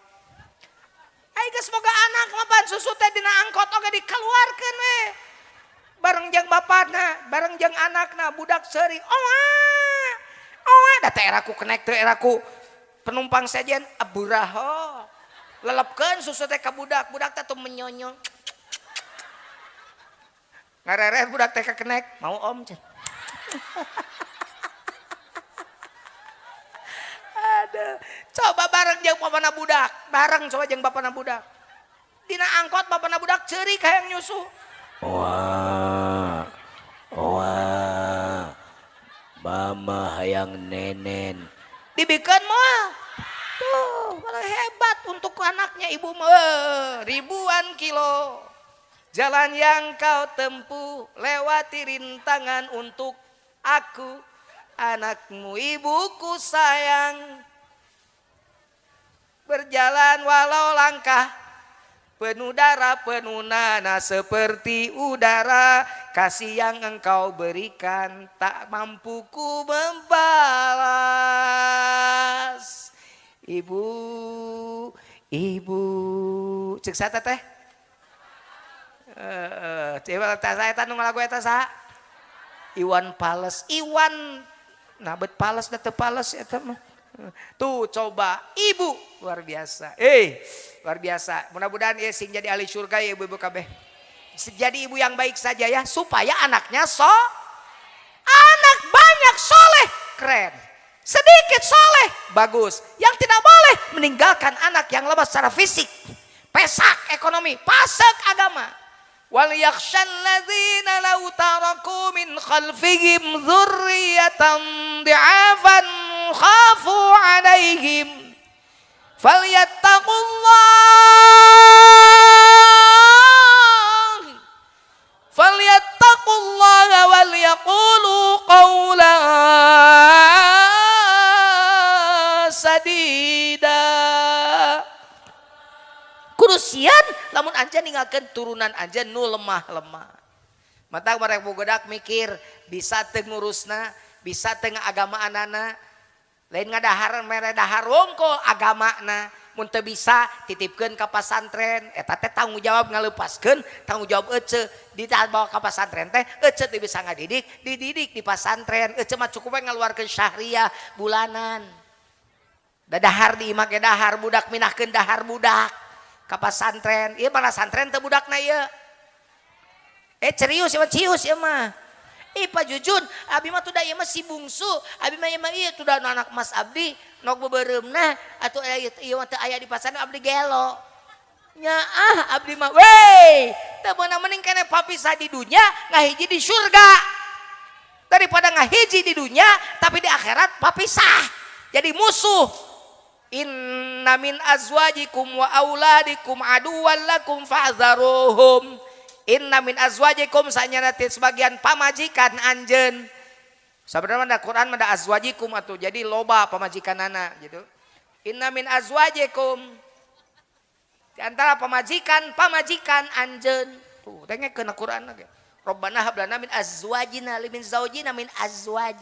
Aing semoga anak mapan susu teh dina angkot oge dikeluarkeun we. Bareng jeung bapana, bareng jeung anakna budak seuri. Oe, da teh eraku kenek teh eraku penumpang sejen aburaho. Lelepkeun susu teh ka budak, budak teh tuh menyonyong. Ngarere budak teh kenek, mau om cenah. Aduh, coba bareng jeung bapana budak, bareng coba jeung bapana budak. Dina angkot bapana budak ceurik hayang nyusu. Wah. Mama hayang nenen. Dibikeun mah. Tuh, kalau hebat untuk anaknya ibu mah ribuan kilo. Jalan yang kau tempuh lewati rintangan untuk aku. Anakmu ibuku sayang. Berjalan walau langkah penuh darah penuh nanah seperti udara. Kasih yang engkau berikan tak mampu ku membalas. Ibu cek sata teh. Coba saya tanu ngalagu eta saha? Iwan Pales. Iwan nabet Pales da teu Pales eta mah. Tuh coba ibu luar biasa. Luar biasa. Mudah-mudahan ya sing jadi ahli surga ya ibu-ibu kabeh. Jadi ibu yang baik saja ya supaya anaknya anak banyak soleh keren. Sedikit soleh bagus. Yang tidak boleh meninggalkan anak yang lemah secara fisik, pesak ekonomi, pasek agama. Wal yakhshal ladzina law taraku min khalfihim dzurriyyatan dhi'afan khafu 'alaihim falyattaqullaha wal yaqulu qawlan sadida. Kudu urusian lamun anjeun ninggalkeun turunan anjeun nu lemah-lemah. Mata mereka budak mikir bisa teu ngurusna, bisa teu ngagamaanana. Lain ngadahar mere dahar wongkol agamana. Mun teu bisa titipkeun ka pasantren, eta teh tanggung jawab ngaleupaskeun, tanggung jawab ece dibawa ka pasantren teh ece teu bisa ngadidik, dididik di pasantren. Ece mah cukup we ngaluarkeun syahriah bulanan. Dadahar di imah ge dahar budak minahkeun dahar budak ka pasantren. Ieu mana santren teu budakna ieu. Serius ya cius ya mah. Pak Jujun, abi mah tuh da ieu mah si bungsu, abi mah ieu tuh da anak Mas Abdi, nok bebereumna atuh ieu mah teu aya di pasantren abdi gelo. Nyaah abdi mah wey, teu meunang mending keneh papisah di dunya ngahiji di surga. Daripada ngahiji di dunya tapi di akhirat papisah. Jadi musuh. Inna min azwajikum wa auladikum aduwwan lakum fahzaruhum. Inna min azwajikum sanyana ti sebagian pamajikan anjeun. Sabenerna Quran mah da azwajikum atuh jadi loba pamajikanana gitu. Inna min azwajikum di antara pamajikan anjeun. Tuh dengekeun Quran ge. Rabbana hab lana min azwajina limin zaujina min azwaj.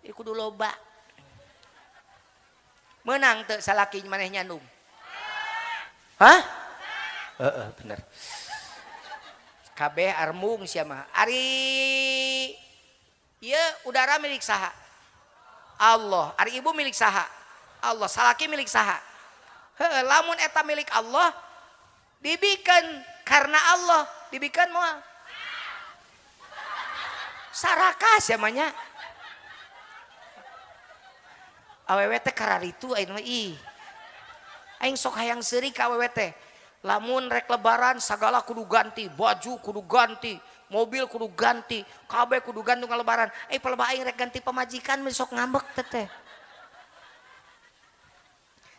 Ieu kudu loba. Menang teu salaki maneh nyandung? Hah? Heeh bener. Kabeh armung sia mah. Ari ieu udara milik saha? Allah. Ari ibu milik saha? Allah. Salaki milik saha? Heuh, lamun eta milik Allah dibikeun karena Allah, dibikeun moal saraka sia mah nya. Awewe teh kararitu ayeuna mah ih. Aing sok hayang seuri ka awewe teh. Lamun rek lebaran segala kudu ganti, baju kudu ganti, mobil kudu ganti, kabeh kudu ganti lebaran. Palebah aing rek ganti pamajikan sok ngambek teh.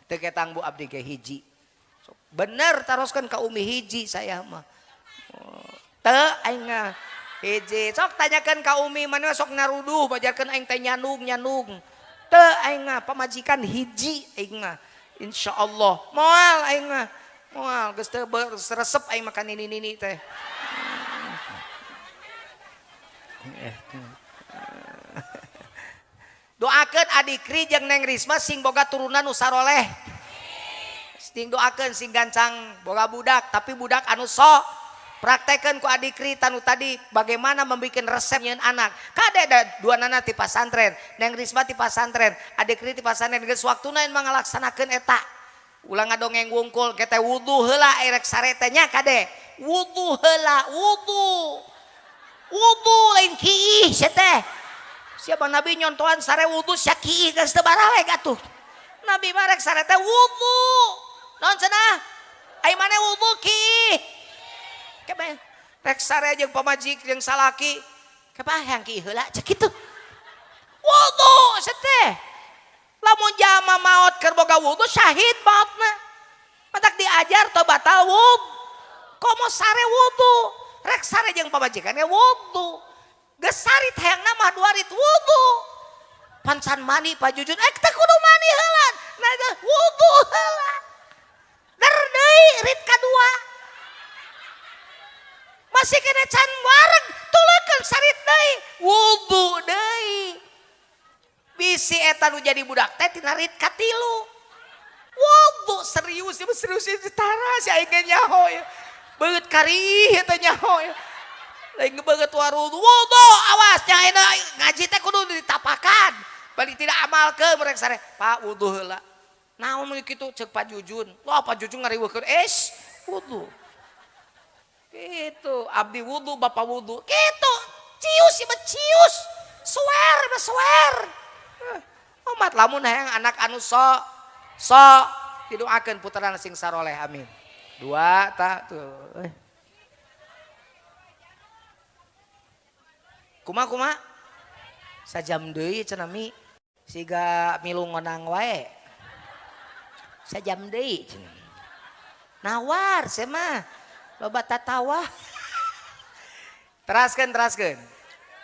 Teu ketang Bu abdi ge hiji. Bener taroskeun ka umi hiji saya mah. Teu aing hiji. Sok tanyakeun ka umi mana sok naruduh bajarkeun aing teh nyanung. Teu aing pamajikan hiji aing mah. Insyaallah moal aing mah. Moal geus teu resep aing makan ini teh. Doakeun adikri jeung Neng Risma sing boga turunan nu saroleh. Sing doakeun sing gancang boga budak tapi budak anu sok. Praktekeun ku adikri tanu tadi bagaimana membikin resep nyeun anak. Kade da duanana ti pasantren, Neng Risma ti pasantren, adikri ti pasantren geus waktuna mah ngalaksanakeun eta. Ulang ngadongeng wungkul kita wudu heula erek saretenya kade wudu heula wudu lain kiih teh siapa Nabi nyontohan sare wudu sia kiih geus teu baraleg atuh Nabi mah rek sare teh wudu naon cenah ai mane wudu kiih kebe rek sare jeung pamajik jeung salaki kebah hayang kiih heula cek kitu wudu teh. Lamun jama maot keur boga wudu syahid maotna. Matak diajar teu batal wudu. Komo sare wudu. Rek sare jeung pamajikanna wudu. Geus sarit hayangna mah 2 rit wudu. Pancan mani Pak Jujun teh kudu mani heula. Nah wudu heula. Der deui rit kadua. Masih kena can wareg tuleukeun sarit deui. Wudu deui. Bisi eta nu jadi budak teh tina rit katilu. Wudu serius ditara si aing ge nyaho ya. Beut karih eta nyaho ya. Lain beut warudu. Wudu awas nyaina ngaji teh kudu ditapakan. Balik tidak amalkeun merek sare. Pak wudu heula. Naon kitu ceuk Pak Jujun. Loh Pak Jujun ngariweukeun wudu. Gitu abdi wudu bapak wudu. Gitu. Cius ieu cius. Swear. Umat lamun hayang anak anu sok didoakeun puterana sing saroleh amin. 2 tah tuh. Kumaha sajam deui cenah mi siga milu ngonang wae. Sajam deui cenah. Nawar sia mah loba tatawa. Teraskeun.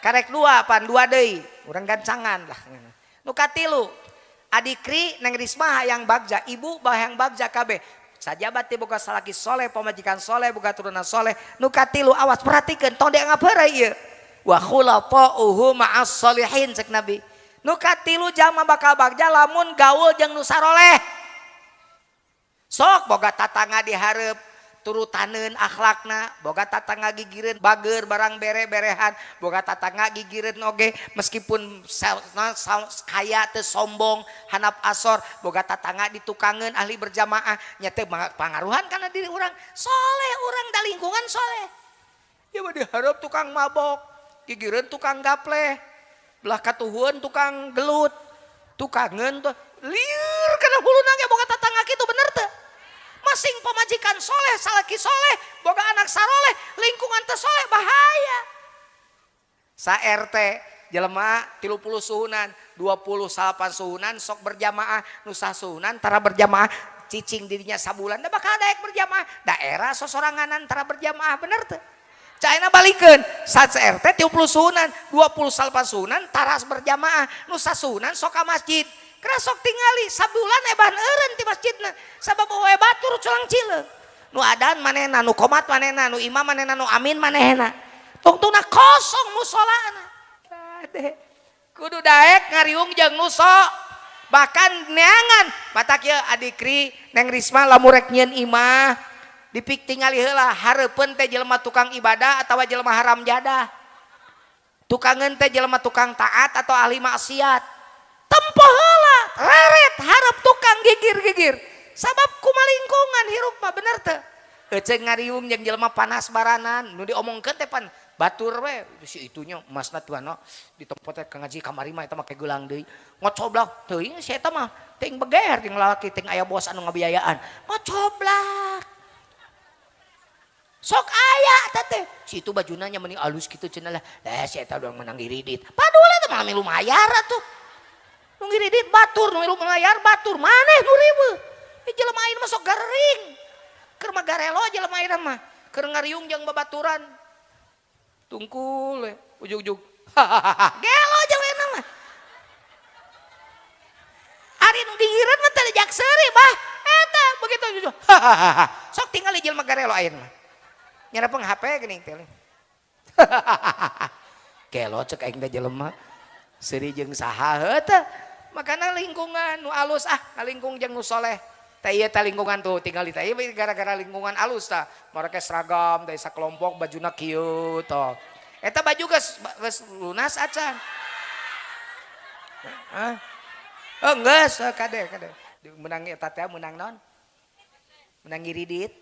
Karek 2 pan 2 deui urang gancangan lah. Nu katilu adikri Neng Risma hayang bagja, ibu hayang bagja kabeh. sajabat teh boga salaki soleh, pamajikan soleh, boga turunan soleh. Nu katilu awas perhatikeun tong dianggap heureuy ieu. Wa khulafa'uhu ma'as solihin cek Nabi. Nu katilu jalma bakal bagja lamun gaul jeung nu saroleh. Sok boga tatangga dihareup turutaneun akhlakna, boga tatangga gigireun bager barang bere-berehan, boga tatangga gigireun oge meskipun kaya teu sombong hanap asor, boga tatangga ditukangeun ahli berjamaah nya teu pangaruhan kana diri urang soleh, urang da lingkungan soleh. Ya mah dihareup tukang mabok, gigireun tukang gapleh, belah katuhuan tukang gelut, tukangeun tuh liur kana huluna ge boga tatangga kitu bener teu? Masing pemajikan soleh, salaki soleh, boga anak saroleh, lingkungan teu soleh bahaya. Sa RT jelema 30 suhunan, 20 salapan suhunan sok berjamaah, nu sasuhunan tara berjamaah cicing dirinya sabulan da bakal daek berjamaah. Daerah sosoranganan tara berjamaah bener teu? Caina balikeun, sa RT 30 suhunan, 20 salapan suhunan taras berjamaah, nu sasuhunan sok ka masjid. Kera sok tingali sabulan eban eureun ti masjidna sabab we batur culang cileug. Nu adan manehna, nu qomat manehna, nu imam manehna, nu amin manehna. Tungtungna kosong musolana. Ade. Kudu daek ngariung jeung nu sok. Bahkan neangan mata kieu adikri Neng Risma lamun rek nyieun imah dipik tingali heula hareupeun teh jelema tukang ibadah atawa jelema haram jadah. Tukangeun teh jelema tukang taat atau ahli maksiat. Tempoh heula reret harap tukang gigir-gigir sabab kumaha lingkungan hirup mah bener teu eceuk ngariung jeung jelema panas baranan nu diomongkeun teh pan batur we si itunya emasna tuana di tempat teh ngaji kamari mah eta mah gelang deui ngocoblak teuing si eta mah teuing beger jeung lalaki teuing aya bos anu ngabiayaan ngocoblak sok aya eta teh si itu bajuna nya mending alus kitu cenah lah si eta doang menang iridit padahal eta mah milu mayar atuh. Nu ngiridit batur, nu milu ngayar batur, maneh nu riweuh. Jelema ayeuna mah sok garing. Keur mah garelo jelema ayeuna mah. Keur ngariung jeung babaturan. Tungkul we, ujug-ujug. Gelo jelema mah. Ari nu dingireun mah teh jak seuri bah. Eta begitu ujug. Sok tingali jelema garelo ayeuna mah. Nyarepeng HP geuning teh. Gelo cek aing teh jelema. Seuri jeung saha heuh makana lingkungan nu alus ngalingkung jeung nu soleh teh ieu teh lingkungan tuh tinggal di teh gara-gara lingkungan alus tah make seragam dari sakelompok bajuna kieu toh eta baju geus lunas acan oh geus kade menang eta teh menang naon menang ngiridit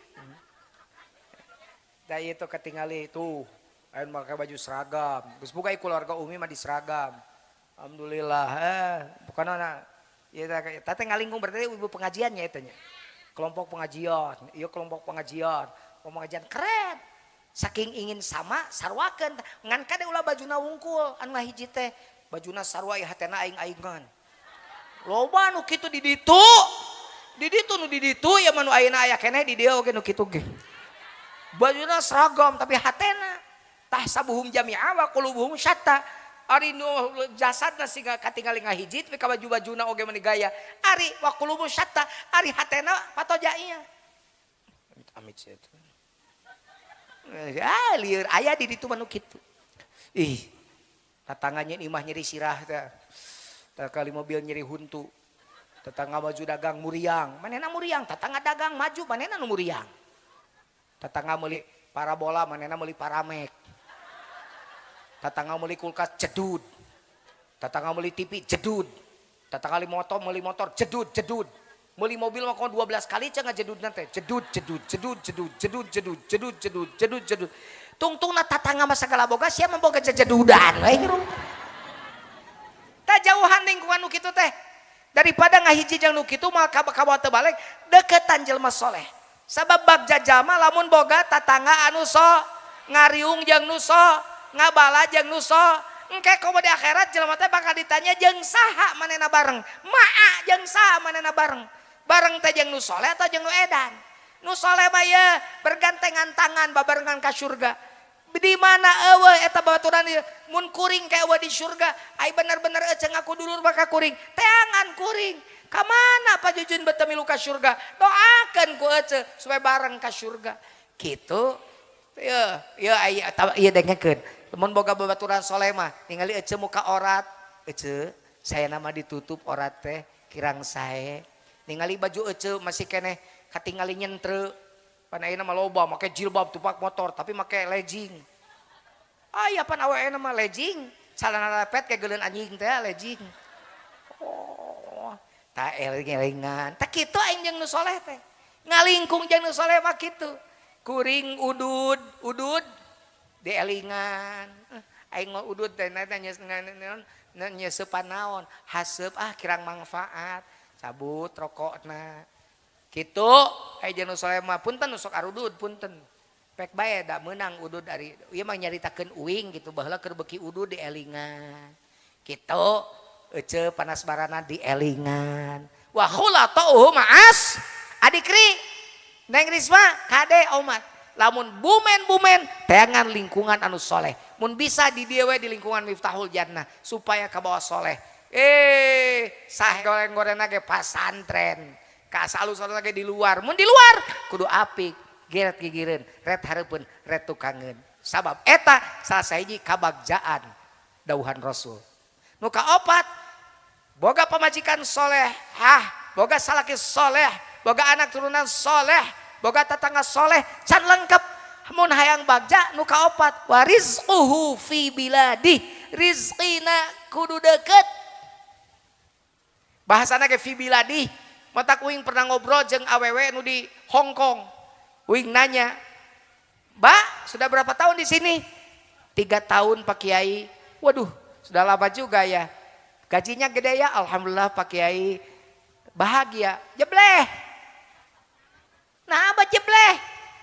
da ieu tuh ketingali tuh aya make baju seragam geus boga keluarga umi mah di seragam. Alhamdulillah, pokoknya ya tete ngalingkung berarti ibu pengajiannya itu nya, kelompok pengajian, iya kelompok pengajian keren, saking ingin sama sarwakeun, ngan kade ulah bajuna wungkul, anu hiji teh bajuna sarwa ieu hatena aing-aingan, loba nu kitu di ditu nu di ditu ya manu ayeuna aya keneh di dieu oge nu kitu ge, bajuna seragam tapi hatena tah sabuhum jami'a wa qulubuhum syatta. Ari nu jasadna siga katingali ngahiji tapi ka baju-bajuna oge meuni gaya. Ari wa qulubu syatta, ari hatena patoja ieu. Amit setu. Lieur aya di ditu manu kitu. Ih. Tatangannya imah nyeri sirah teh. Tah kali mobil nyeri huntu. Tetangga baju dagang muriang. Manehna muriang, tetangga dagang maju manehna nu muriang. Tetangga meuli parabola, manehna meuli paramek. Tetangga meuli kulkas jedud, tetangga meuli TV jedud, tetangga meuli motor jedud, meuli mobil mah 12 kali cenah jedudna teh jedud. Tungtungna tetangga mah sagala boga sia mah boga jejedudan we hirup. Tah jauhan lingkungan nu kitu teh daripada ngahiji jeung nu kitu mah kabawa teu balik deketan jelema soleh. Sabab bagja jalma lamun boga tetangga anu sok ngariung jeung nu sok ngabala jeung nu sok engke komo di akhirat jelema teh bakal ditanya jeung saha manehna bareng maa jeung saha manehna bareng teh jeung nu soleh atau jeung nu edan nu soleh mah ye bergantengan tangan babarengan ka surga di mana eueuh eta babaturan ieu mun kuring ka eueuh di surga ai bener-bener eceung aku dulur bakal kuring teangan kuring Kamana Pak Jujun beuteung milu ka surga? Doakeun ku ece supaya bareng ka surga. Kitu. Ieu ieu dengekeun. Mun boga babaturan soleh mah ningali ece muka orat. Ece saya nama ditutup orat teh kirang sae. Ningali baju ece masih keneh katingali nyentreu. Pan ayeuna mah loba make jilbab tupak motor tapi make legging. Aya pan aweena mah legging. Salana lepet kayak geuleun anjing teh legging. Tak eling-elingan tak kitu aing jeung nu soleh teh ngalingkung jeung nu soleh mah kitu kuring udud dielingan aing mah udud teh nyeseupan naon haseup kirang manfaat cabut rokokna kitu aya jeung nu soleh mah punten nu sok arudud punten pek bae da meunang udud dari ieu mah nyaritakeun uing gitu baheula keur beuki udud dielingan kitu ece panas barana di elingan wa khulatuhu ma'as adikri Neng Risma kade omat lamun bumen teangan lingkungan anu soleh mun bisa di dieu we di lingkungan Miftahul Jannah supaya kabawa soleh sah goreng-gorengna ge pasantren ka salus-salus ge di luar mun di luar kudu apik geret gigireun ret hareupeun ret tukangeun sabab eta salah sahiji kabagjaan dawuhan Rasul nu kaopat boga pamajikan soleh, boga salaki soleh, boga anak turunan soleh, boga tetangga soleh, can lengkap. Mun hayang bagja nu kaopat, warizquhu fi biladi, rizqina kudu deket. Bahasana ge fi biladi, matak uing pernah ngobrol jeung awewe nu di Hong Kong. Uing nanya, "Mbak, sudah berapa tahun di sini?" 3 tahun Pak Kiai. Waduh, sudah lama juga ya. Gajinya gede ya, alhamdulillah Pak Kiai bahagia. Jebleh. Nah, abah jebleh.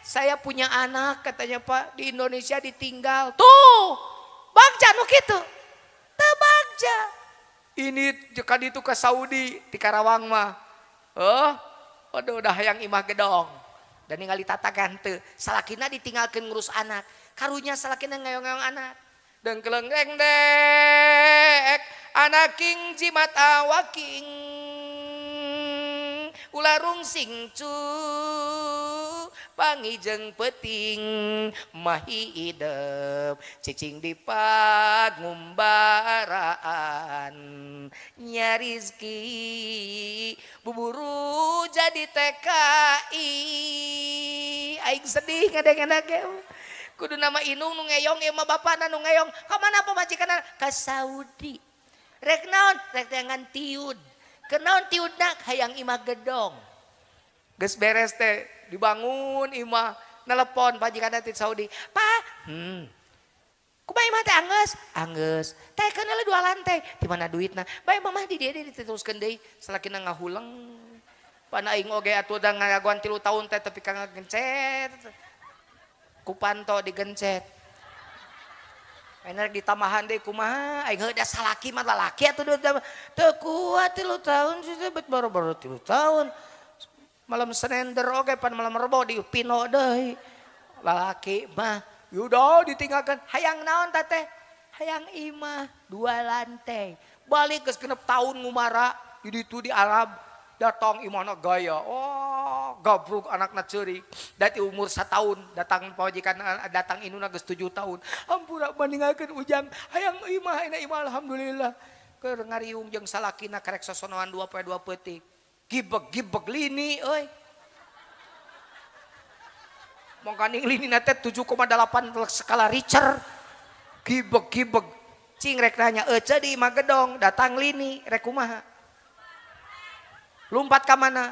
Saya punya anak katanya Pak di Indonesia ditinggal. Tuh, bagja nu kitu. Teu bagja. Ini jika itu ke Saudi di Karawang mah. Udah hayang imah gedong. Dan ningali tatagan teu. Salakina ditinggalkeun ngurus anak. Karunya salakina ngayong-ngayong anak. Dan kelengreng dek anak king jimat awaking ularung singcu pangijeng peting mahi idep cicing di pagumbaraan nyarizki buburu jadi TKI aing sedih ngadeng-ngadeng kudu nama inung nu ngeyong ieu mah bapana nu ngeyong ka mana pamajikanna ka Saudi rek naon rek teangan tiud kenaon tiudna hayang imah gedong geus beres teh dibangun imah nelepon pajikanna ti Saudi Pak kumaha imah teh anggeus teh keuneuh 2 lantai di mana duitna bae mamah di dieu diteruskeun deui salakina ngahuleng pan aing oge atuh da ngaguan 3 tahun teh tapi ka ngagencet kupanto digencet enak ditamahan deh kumaha aing heuda salaki mah lalaki atuh teu kuat 3 tahun sudah bet baru-baru 3 tahun malam senender oge pan malam rebo di pino deui lalaki mah yuda ditinggalkeun hayang naon teh hayang imah 2 lantai balik geus 6 tahun ngumara di ditu di Arab datang imana gaya gabruk anakna ceurik dati umur 1 tahun datang pawajikan datang inuna geus 7 tahun ampura bandingakeun ujang hayang imah ina imah alhamdulillah keur ngariung jeung salakina karek sosonoan 2 petik gibeg lini euy mong kaning lini na teh 7,8 skala Richter gibeg cing rek nanya ece di imah gedong datang lini rek kumaha lumpat ka mana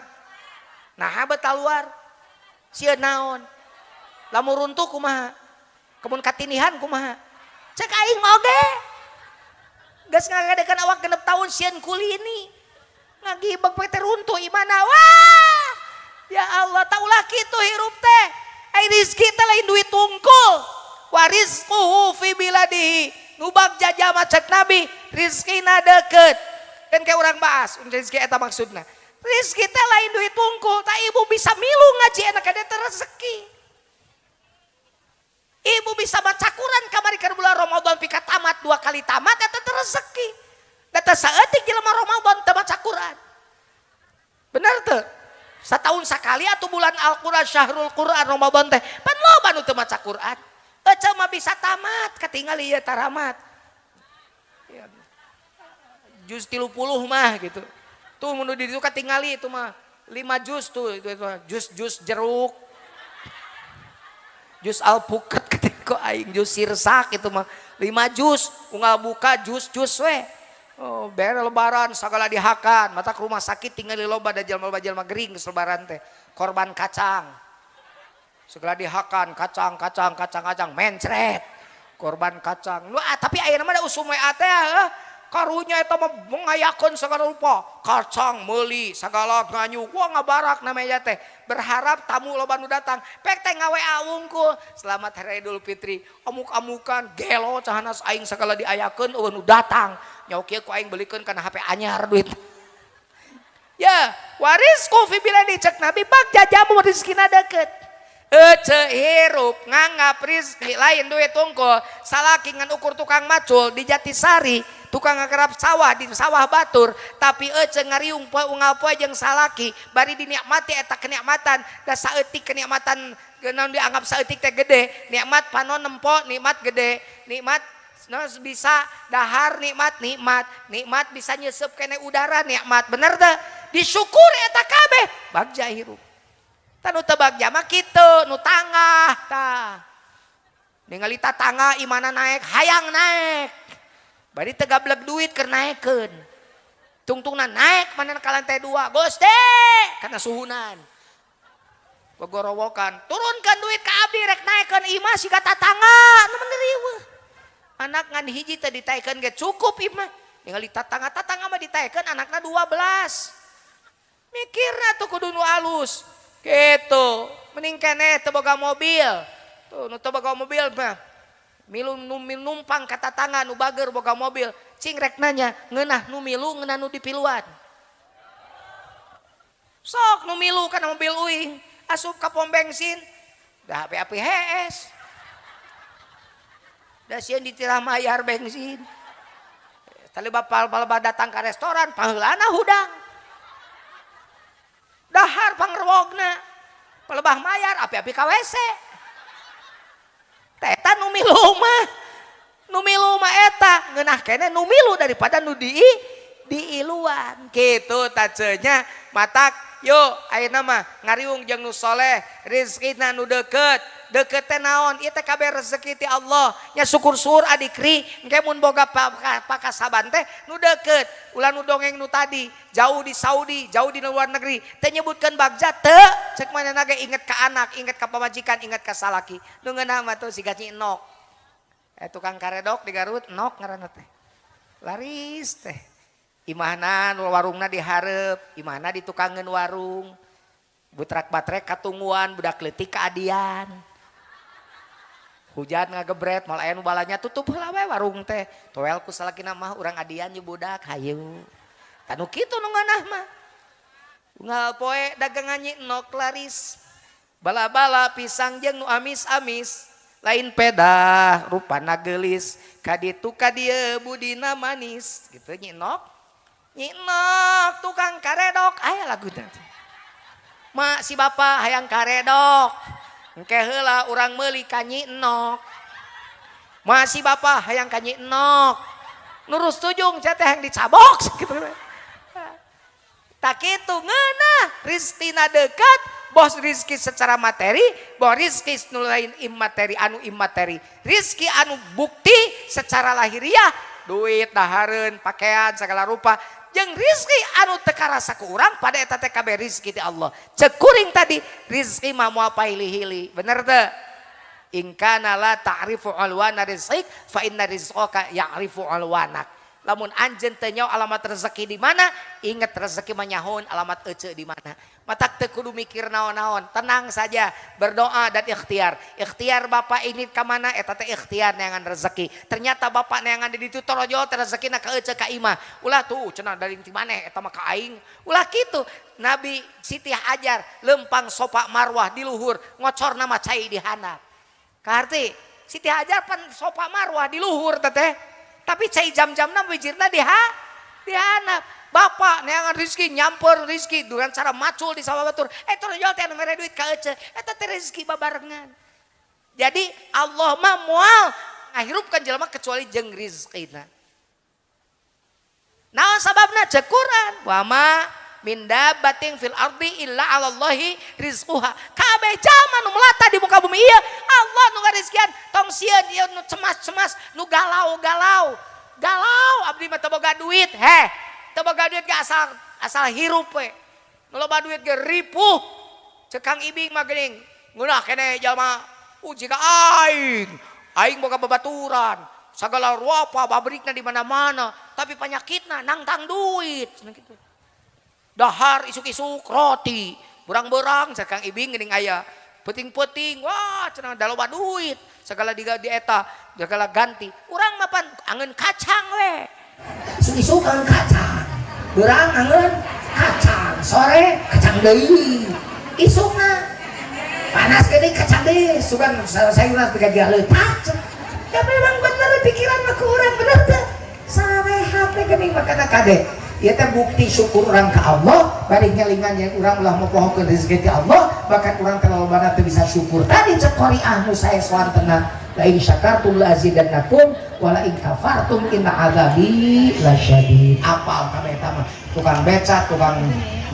nah beta luar sieun naon lamun runtuh kumaha kemun katinihan kumaha cek aing oge geus ngagadekeun awak 6 tahun sieun kulini ngagibeg pe teh runtuh imana wah ya Allah taulah kitu hirup teh ai rezeki teh lain duit tungkul warizquhu fi biladihi nu bagja jama cek nabi rezekina deukeut kan kayak urang bahas rezeki eta maksudna rezeki teh lain duit tungkul tak ibu bisa milu ngaji enak ada rezeki ibu bisa baca Quran kamari keur bulan Ramadan pika tamat 2 kali tamat eta rezeki data saeutik jelema Ramadan teu baca Quran Bener tuh. Setahun sekali atau bulan Al-Quran syahrul Quran Ramadan teh pan loba nu teu maca Quran. Ece mah bisa tamat katingali ieu taramat. Juz 30 mah gitu. Tuh mun di ditu katingali itu mah 5 juz tuh itu juz jeruk. Juz alpukat ketika aing juz sirsak itu mah 5 juz unggal buka juz we. Oh, bere lebaran sagala dihakan, mata ke rumah sakit tinggal di loba da jalma-jalma gering geus lebaran teh. Korban kacang. Segala dihakan kacang mencret. Korban kacang. Lu tapi ayeuna mah da usum we teh karunya eta mah mengayakeun sagala rupa. Kacang meuli sagala nganyuk. Wah ngabarak namanya teh. Berharap tamu loba nu datang. Pek teh ngawe wungkul. Selamat Hari Idul Fitri. Amuk-amukan gelo cahanas aing sagala diayakeun eueuh nu datang. Nyawa kieu ku aing belikeun kana HP anyar duit. Ya, warisku fi biladi cek Nabi bak jajamu rezekina deukeut. Ece hirup nganggap rizki lain duit tungkul salaki ngan ukur tukang macul di Jatisari tukang ngagarap sawah di sawah batur tapi ece ngariung poe unggal poe jeung salaki bari dinikmati eta kenikmatan da saeutik kenikmatan naon dianggap saeutik teh gede nikmat panon nempo nikmat gede nikmat bisa dahar nikmat bisa nyesep kene udara nikmat bener teh disyukuri eta kabeh bagja hirup. Tanu tebak jama kitu nu tangah tah. Ningali tatangga imana naik hayang naik. Bari teu gablek duit keur naekeun. Tungtungna naik mana ka lantai 2. Gusti kana suhunan. Gogorowokan, turunkan duit ka abdi rek naekeun imah siga tatangga nu meuneriweuh. Anak ngan hiji teh ditaekeun ge cukup imah. Ningali tatangga mah ditaekeun anakna 12. Mikirna tuh kudu nu alus. Gitu, mending kene teu boga mobil. Tuh nu teu boga mobil mah milu numpang ka tatangga nu bager boga mobil. Cing rek nanya, ngeunah nu milu ngeunah nu dipiluan. Sok nu milu kana mobil uing, asup ka pom bensin. Da api-api hees. Da sieun ditirah mayar bensin. Tali bapal datang ka restoran paheulana hudang. Dahar pangrewogna pelebah mayar api-api ka WC teta nu milu mah eta ngeunah kene nu milu daripada nu diiluan kitu tacenya matak yuk ayeuna mah ngariung jeung nu soleh rezekina nu deukeut teh naon ieu teh kabeh rezeki ti Allah nya syukur-syukur adikri engke mun boga pakasaban teh nu deukeut ulah nu dongeng nu tadi jauh di Saudi jauh di luar negeri teh nyebutkeun bagja teu cek manehna ge inget ka anak inget ka pamajikan inget ka salaki nu ngeunah mah tuh siga Ci Enok tukang karedok di Garut Enok ngaranna teh laris teh imahna nu warungna dihareup imahna ditukangeun warung butrak batrek katungguan budak leutik kaadian hujan ngagebret mal aya nu balanya tutup heula we warung teh toel ku salakina mah urang adian ju budak hayu tanu kitu nu ngeunah mah unggal poe dagangan Nyi Enok laris bala-bala pisang jeung nu amis-amis lain pedah rupana geulis kaditu ka dieu budina manis gitu Nyi Enok tukang karedok aya laguna mak si bapa hayang karedok engke heula urang meuli ka Nyi Enok mak si bapa hayang ka Nyi Enok nurus tujung teh yang dicabok gitu tak kitu ngeunah rizkina dekat bos rizki secara materi bos rizki nu lain imateri anu imateri rizki anu bukti secara lahiriah duit dahareun pakaian segala rupa jeung rizki anu teu karasa ku urang pada eta teh kabeh rizki ti Allah cek kuring tadi rizki mah moal paili-hili bener teu in kana la ta'rifu alwana rizqik fa inna rizqaka ya'rifu alwanak lamun anjeun teu nyaho alamat rezeki di mana inget rezeki mah nyahoun alamat ece di mana matak teu kudu mikir naon-naon tenang saja berdoa dan ikhtiar bapak ini ka mana eta teh ikhtiar neangan rezeki ternyata bapak neangan di ditu torojo teh rezekina ka ece ka imah ulah tuh cenah dari ti maneh eta mah ka aing ulah kitu Nabi Siti Hajar lempang sopak marwah di luhur ngocorna mah cai di handap kaarti Siti Hajar pan sopak marwah di luhur teh tapi cai jam-jamna wijirna di handap bapak neangan rezeki nyampur rezeki dengan cara macul di sawah batur tur jual teh mere duit ka ece eta teh rezeki babarengan. Jadi Allah mah moal ngahirupkan jelema kecuali jeung rezekina. Naon sababna cek Quran wa ma min dabbatin fil ardi illa 'alallahi rizquha. Kabeh jalma nu melata di muka bumi ieu Allah nu ngarizkian tong sieun ieu nu cemas-cemas nu galau-galau. Galau abdi mah teu boga duit. Teu boga duit ge asal hirup we. Nu loba duit ge ripuh. Cek Kang Ibing mah geuning. Ngeunah keneh jalma jika aing boga babaturan. Sagala rupa pabrikna di mana-mana, tapi penyakitna nangtang duit. Gitu. Dahar isuk-isuk roti, berang-berang cek Kang Ibing geuning aya. Peting-peting, wah cenah da loba duit. Segala di eta, segala ganti. Urang mah pan angeun kacang we. Isuk-isuk angeun kacang. Berang angeun kacang, sore kacang deui. Isukna panas geuning kacang deui, sugan sayuran digaji leutak. Ya memang bener pikiran mah kurang bener teh. Sarehat teh geuning makana kade. Ieu teh bukti syukur urang ka Allah, bari ngelingan yang urang ulah mopohokeun rezeki ti Allah, bahkan urang teh lolobana teh bisa syukur. Tadi cek qari'ah nu sae soantena la in syakartum la azidannakum wa la in kafartum inna azabi lasyadid. Apal kabeh eta mah. Tukang beca, tukang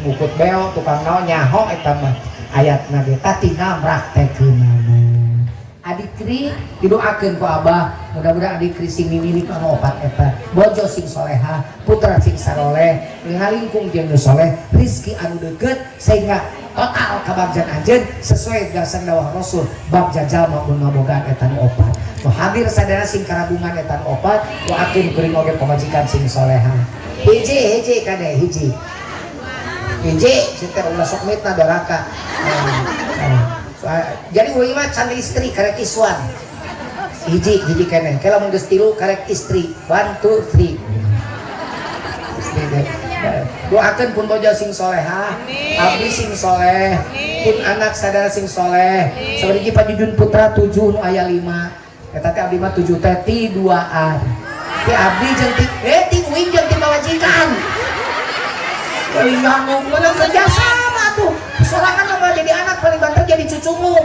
ngukut beo, tukang naon nyaho eta mah. Ayatna ge tinggal praktekeunana. Adikri didoakeun ku Abah, mudah-mudahan adikri sing mimili kana opat eta, bojo sing soleha, putra sing saroleh, ngalingkung jeung nu soleh, rizki anu deukeut sehingga total kabagjan anjeun sesuai gasan dawuh Rasul, bagja jalma mun ngabogaan eta nu opat. Nu hadir sadaya sing karabungan eta nu opat, doakeun kuring oge pamajikan sing soleha. Hiji kade hiji. Hiji ceter ulah sok mitna daraka. Jadi uing mah can istri karek iswan hiji kene kalau mau geus tilu karek istri 1 2 3 doakeun pun bojo sing soleha abdi sing soleh pun anak sadara sing soleh sabarigi Pajudun putra 7 nu aya 5 eta teh abdi mah 7 teh ti 2an ti abdi jeung ti uing jeung ti majikan paling nganggung meunang kerja sama tuh sorangan mah jadi anak paling banter jadi cucumu.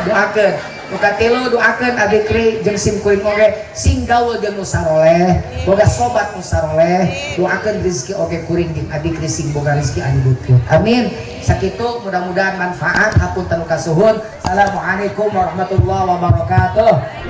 Doakeun muka tilu doakeun adikri jeung sim kuring oge sing gaul jeung nu saroleh boga sobat nu saroleh doakeun rezeki oge kuring jeung adikri sing boga rezeki anu beukeut amin sakitu mudah-mudahan manfaat hapunten nu kasuhun. Assalamualaikum warahmatullahi wabarakatuh.